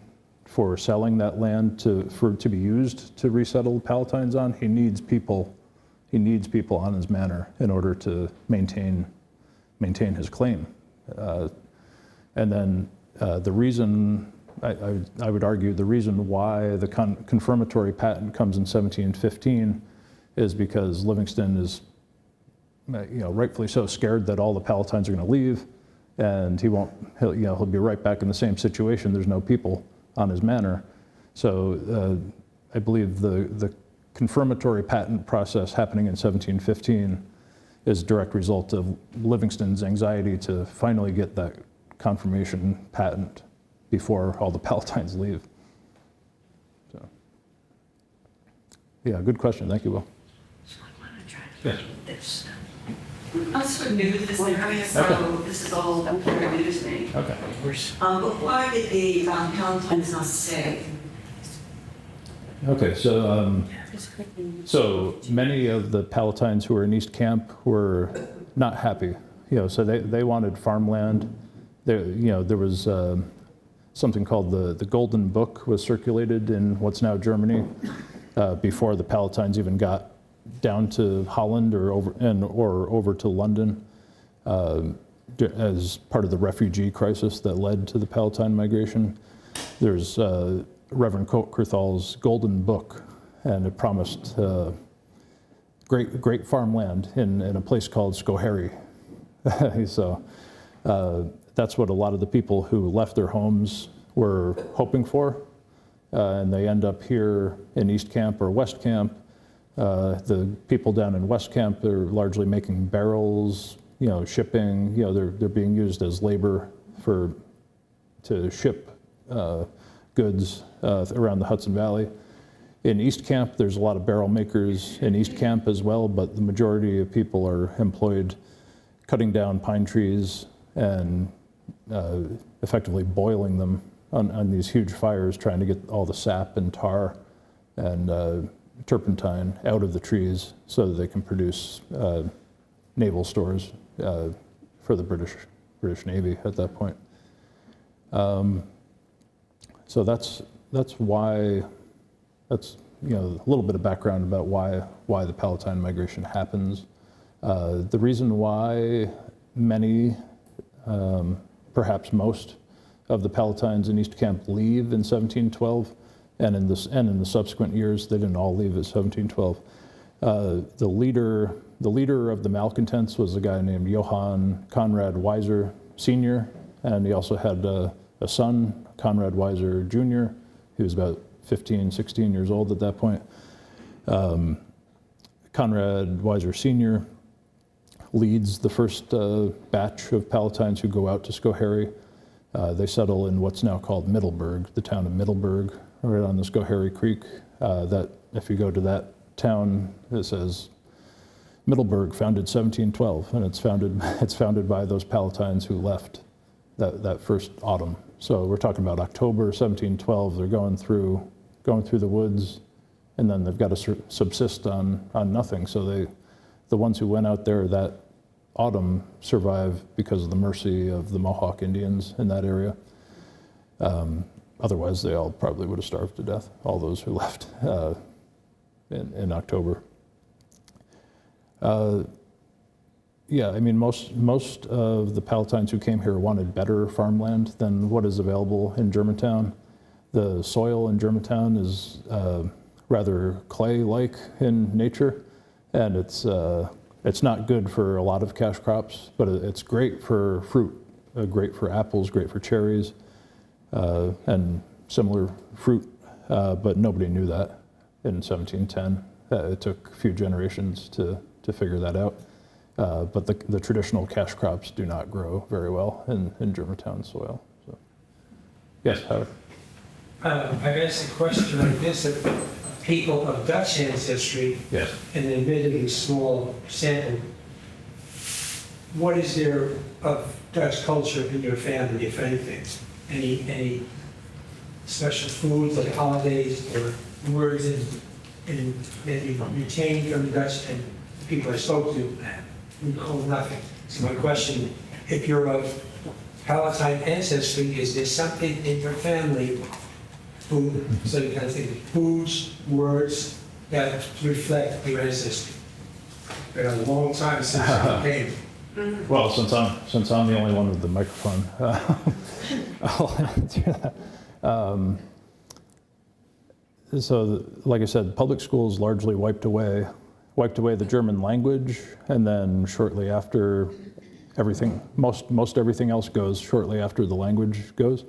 for selling that land to be used to resettle the Palatines on. He needs people on his manor in order to maintain his claim. And then the reason, I would argue, the reason why the confirmatory patent comes in 1715 is because Livingston is, rightfully so, scared that all the Palatines are going to leave, and he'll be right back in the same situation. There's no people on his manor. So I believe the confirmatory patent process happening in 1715 is a direct result of Livingston's anxiety to finally get that confirmation patent before all the Palatines leave. So, yeah, good question. Thank you, Will. So I want to try to Yes. get this. I'm sort of new to this area, so this is all very new to me. Okay. But why did the Palatines not stay? Okay, so many of the Palatines who were in East Camp were not happy. So they wanted farmland. There was something called the Golden Book was circulated in what's now Germany before the Palatines even got down to Holland or over to London as part of the refugee crisis that led to the Palatine migration. There's Reverend Kurthal's Golden Book, and it promised great farmland in a place called Schoharie. So that's what a lot of the people who left their homes were hoping for, and they end up here in East Camp or West Camp. The people down in West Camp, they're largely making barrels, shipping, they're being used as labor to ship goods around the Hudson Valley. In East Camp, there's a lot of barrel makers in East Camp as well, but the majority of people are employed cutting down pine trees and effectively boiling them on these huge fires, trying to get all the sap and tar and turpentine out of the trees so that they can produce naval stores for the British Navy at that point. So that's why. That's a little bit of background about why the Palatine migration happens. The reason why many, perhaps most, of the Palatines in East Camp leave in 1712, and in the subsequent years, they didn't all leave at 1712. The leader of the malcontents was a guy named Johann Conrad Weiser Sr., and he also had a son, Conrad Weiser Jr., who was about 15, 16 years old at that point. Conrad Weiser Sr. leads the first batch of Palatines who go out to Schoharie. They settle in what's now called Middleburg, the town of Middleburg, right on the Schoharie Creek. That if you go to that town, it says Middleburg, founded 1712, and it's founded by those Palatines who left that first autumn. So we're talking about October 1712. They're going through the woods, and then they've got to subsist on nothing. So the ones who went out there that autumn survive because of the mercy of the Mohawk Indians in that area. Otherwise, they all probably would have starved to death, all those who left in October. Yeah, I mean, most of the Palatines who came here wanted better farmland than what is available in Germantown. The soil in Germantown is rather clay-like in nature, and it's not good for a lot of cash crops, but it's great for fruit, great for apples, great for cherries, and similar fruit, but nobody knew that in 1710. It took a few generations to figure that out. But the traditional cash crops do not grow very well in Germantown soil. So. Yes, Howard? I've asked a question like this of people of Dutch ancestry, Yes. an admittedly small sample. What is there of Dutch culture in your family, if anything? Any special foods, like holidays, or words in that you retained from the Dutch and the people I spoke to recall nothing? So my question, if you're of Palatine ancestry, is there something in your family, food, so you kind of think of foods, words that reflect your ancestry? It's been a long time since you came. Well, since I'm the only one with the microphone, I'll answer that. So, like I said, public schools largely wiped away the German language, and then shortly after, most everything else goes shortly after the language goes.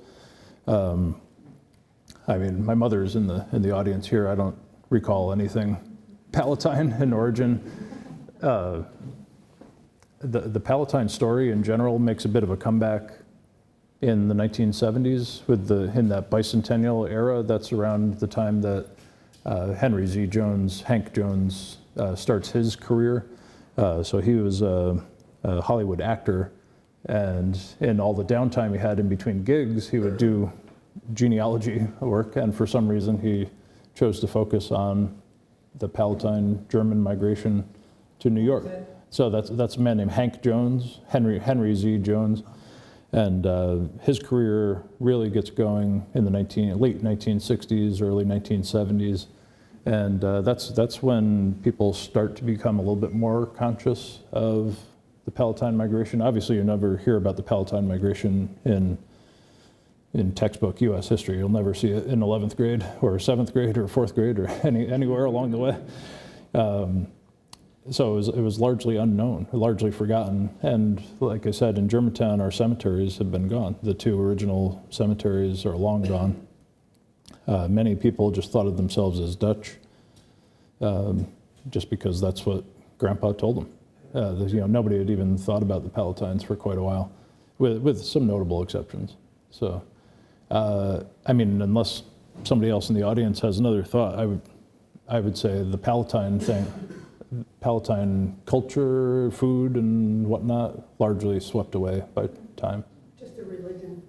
I mean, my mother's in the audience here. I don't recall anything Palatine in origin. The Palatine story in general makes a bit of a comeback in the 1970s in that bicentennial era. That's around the time that Hank Jones starts his career. So he was a Hollywood actor, and in all the downtime he had in between gigs, he would do genealogy work, and for some reason he chose to focus on the Palatine German migration to New York. So that's a man named Hank Jones, Henry Z. Jones, and his career really gets going in the late 1960s, early 1970s, and that's when people start to become a little bit more conscious of the Palatine migration. Obviously, you never hear about the Palatine migration in textbook U.S. history. You'll never see it in 11th grade or 7th grade or 4th grade or anywhere along the way. So it was largely unknown, largely forgotten. And like I said, in Germantown, our cemeteries have been gone. The two original cemeteries are long gone. Many people just thought of themselves as Dutch, just because that's what Grandpa told them. Nobody had even thought about the Palatines for quite a while, with some notable exceptions. So, unless somebody else in the audience has another thought, I would say the Palatine thing, Palatine culture, food, and whatnot, largely swept away by time. Just a religion.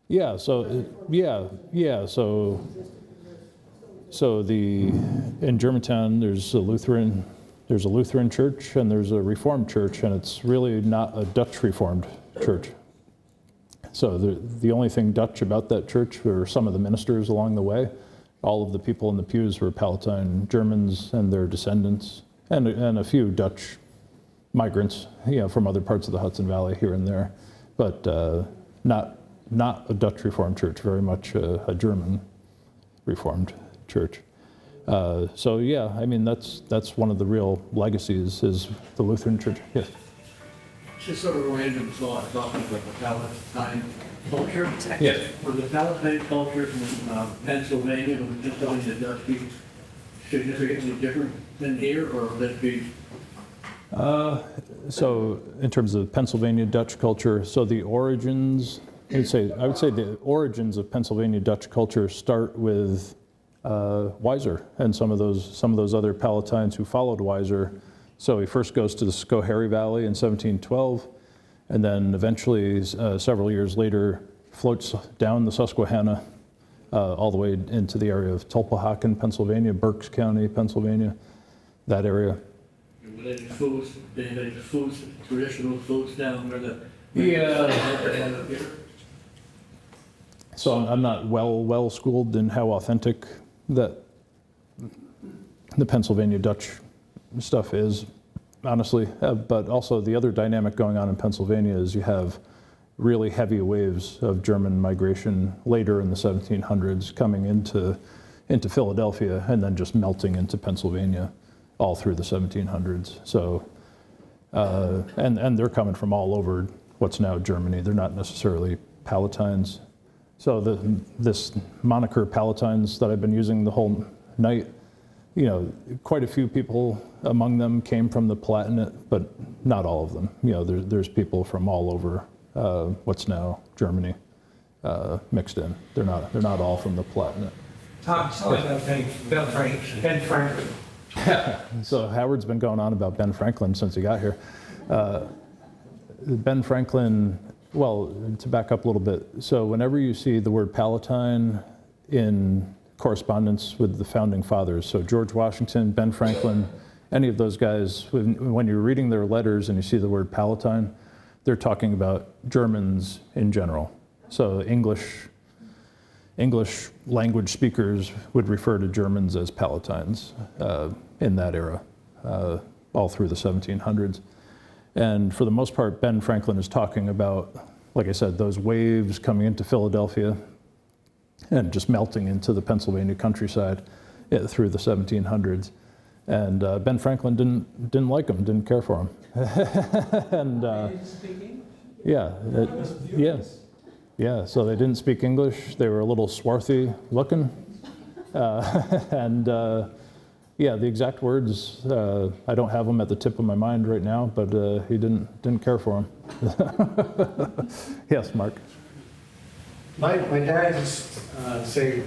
Yeah. So in Germantown, there's a Lutheran church and there's a Reformed church, and it's really not a Dutch Reformed church. So the only thing Dutch about that church were some of the ministers along the way. All of the people in the pews were Palatine Germans and their descendants, and a few Dutch migrants, from other parts of the Hudson Valley here and there, but not a Dutch Reformed church, very much a German Reformed church. That's one of the real legacies is the Lutheran church. Yes. Just sort of a random thought talking about the Palatine culture. Yes. Was the Palatine culture from Pennsylvania, was it just only the Dutch people significantly different than here, or would that be? So in terms of Pennsylvania Dutch culture, so the origins, I would say the origins of Pennsylvania Dutch culture start with Weiser and some of those other Palatines who followed Weiser. So he first goes to the Schoharie Valley in 1712, and then eventually, several years later, floats down the Susquehanna all the way into the area of Tulpehocken, Pennsylvania, Berks County, Pennsylvania, that area. Were they foods, traditional foods down where the... Yeah. So I'm not well schooled in how authentic that the Pennsylvania Dutch stuff is, honestly. But also the other dynamic going on in Pennsylvania is you have really heavy waves of German migration later in the 1700s coming into Philadelphia and then just melting into Pennsylvania all through the 1700s. So, and they're coming from all over what's now Germany. They're not necessarily Palatines. So this moniker Palatines that I've been using the whole night, quite a few people among them came from the Palatinate, but not all of them. There's people from all over what's now Germany mixed in. They're not all from the Palatinate. Tom, tell us about Ben Franklin. So Howard's been going on about Ben Franklin since he got here. Ben Franklin, well, to back up a little bit, so whenever you see the word Palatine in correspondence with the founding fathers, so George Washington, Ben Franklin, any of those guys, when you're reading their letters and you see the word Palatine, they're talking about Germans in general. So English language speakers would refer to Germans as Palatines in that era, all through the 1700s. And for the most part, Ben Franklin is talking about, like I said, those waves coming into Philadelphia and just melting into the Pennsylvania countryside through the 1700s. And Ben Franklin didn't like them, didn't care for them. And yeah, so they didn't speak English. They were a little swarthy looking. The exact words, I don't have them at the tip of my mind right now, but he didn't care for them. Yes, Mark. My dad used to say,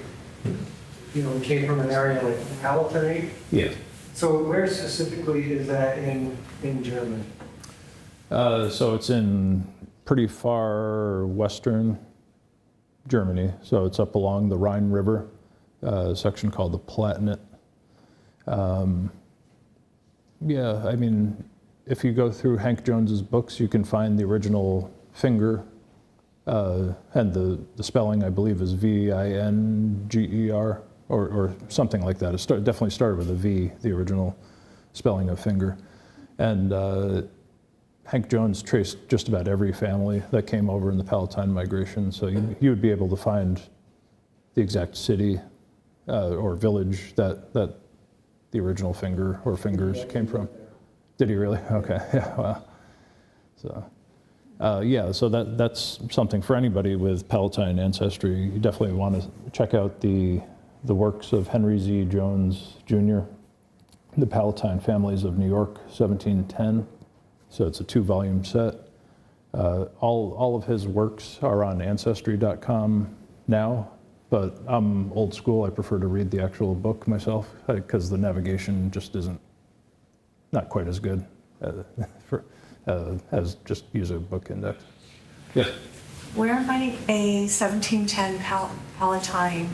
we came from an area like Palatine. Yeah. So where specifically is that in Germany? So it's in pretty far western Germany. So it's up along the Rhine River, a section called the Palatinate. If you go through Hank Jones's books, you can find the original finger, and the spelling, I believe, is V-I-N-G-E-R, or something like that. It definitely started with a V, the original spelling of finger. And Hank Jones traced just about every family that came over in the Palatine Migration, so you would be able to find the exact city or village that the original finger or fingers came from. Did he really? Okay, yeah, wow. So, so that's something for anybody with Palatine ancestry. You definitely want to check out the works of Henry Z. Jones, Jr., The Palatine Families of New York, 1710. So it's a 2-volume set. All of his works are on Ancestry.com now, but I'm old school. I prefer to read the actual book myself because the navigation just isn't not quite as good as just use a book index. Yes. Where might a 1710 Palatine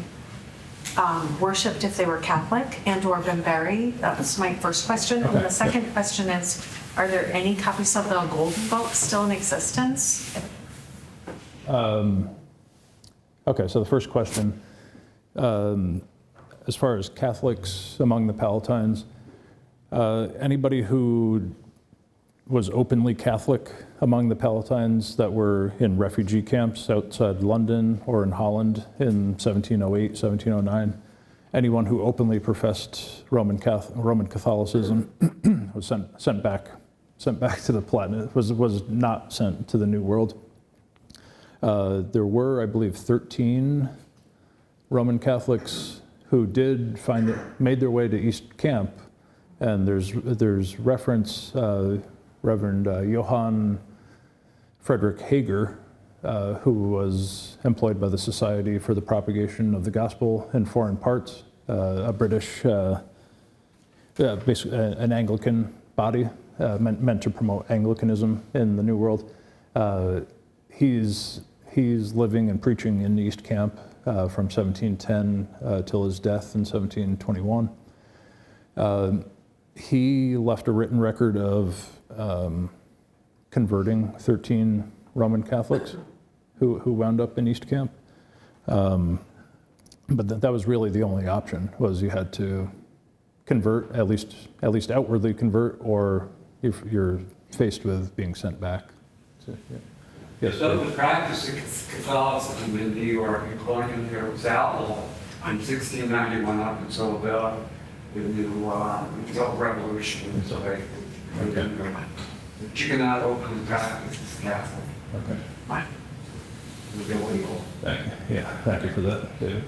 worshipped if they were Catholic and/or been buried? That was my first question. Okay. And the second question is, are there any copies of the Golden Book still in existence? Okay, so the first question, as far as Catholics among the Palatines, anybody who was openly Catholic among the Palatines that were in refugee camps outside London or in Holland in 1708, 1709, anyone who openly professed Roman Catholicism was sent back to the Palatinate, was not sent to the New World. There were, I believe, 13 Roman Catholics who did made their way to East Camp, and there's reference, Reverend Johann Frederick Hager, who was employed by the Society for the Propagation of the Gospel in Foreign Parts, a British, basically an Anglican body meant to promote Anglicanism in the New World. He's living and preaching in East Camp from 1710 till his death in 1721. He left a written record of converting 13 Roman Catholics who wound up in East Camp. But that was really the only option, was you had to convert, at least outwardly convert, or if you're faced with being sent back. So, yeah. Yes. So the practice of Catholicism in New York and colonial here was outlawed in 1691 up until the Revolution. So but you cannot openly practice as Catholic. Okay. It would be illegal. Thank you for that, David.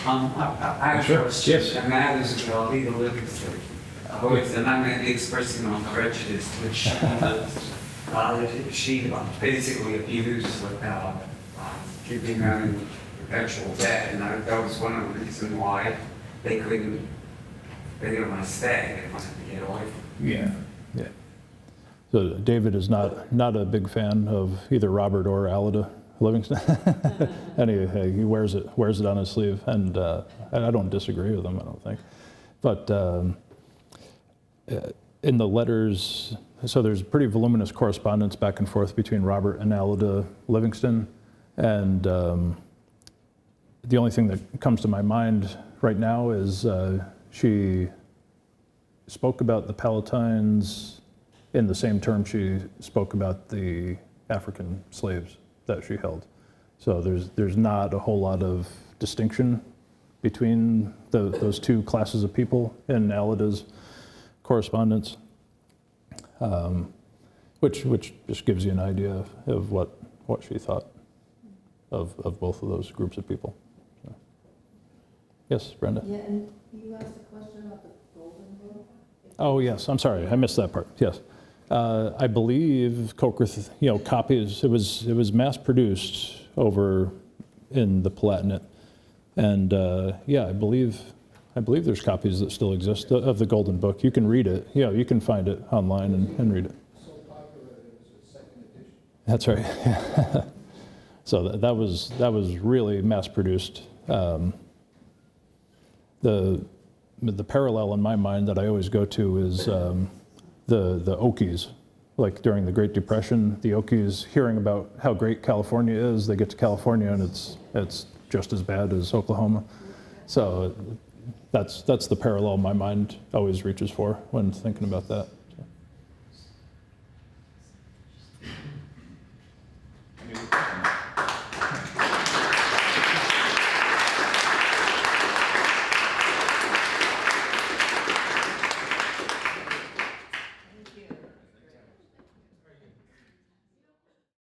I have a question, and that is about legal literature. And I'm expressing my prejudice, which she basically abused without keeping them in perpetual debt, and that was one of the reasons why they didn't want to stay, they wanted to get away from it. Yeah. So David is not a big fan of either Robert or Alida Livingston. Anyway, he wears it on his sleeve, and I don't disagree with him, I don't think. But in the letters, so there's pretty voluminous correspondence back and forth between Robert and Alida Livingston, and the only thing that comes to my mind right now is she spoke about the Palatines in the same term she spoke about the African slaves that she held. So there's not a whole lot of distinction between those two classes of people in Alida's correspondence, which just gives you an idea of what she thought of both of those groups of people. So. Yes, Brenda? Yeah, and you asked a question about the Golden Book? Oh, yes, I'm sorry, I missed that part, yes. I believe Cokerth, copies, it was mass produced over in the Palatinate. And I believe there's copies that still exist of the Golden Book. You can read it, you can find it online and read it. So popular that it was a second edition. That's right. So that was really mass produced. The parallel in my mind that I always go to is the Okies. Like during the Great Depression, the Okies, hearing about how great California is, they get to California and it's just as bad as Oklahoma. So that's the parallel my mind always reaches for when thinking about that.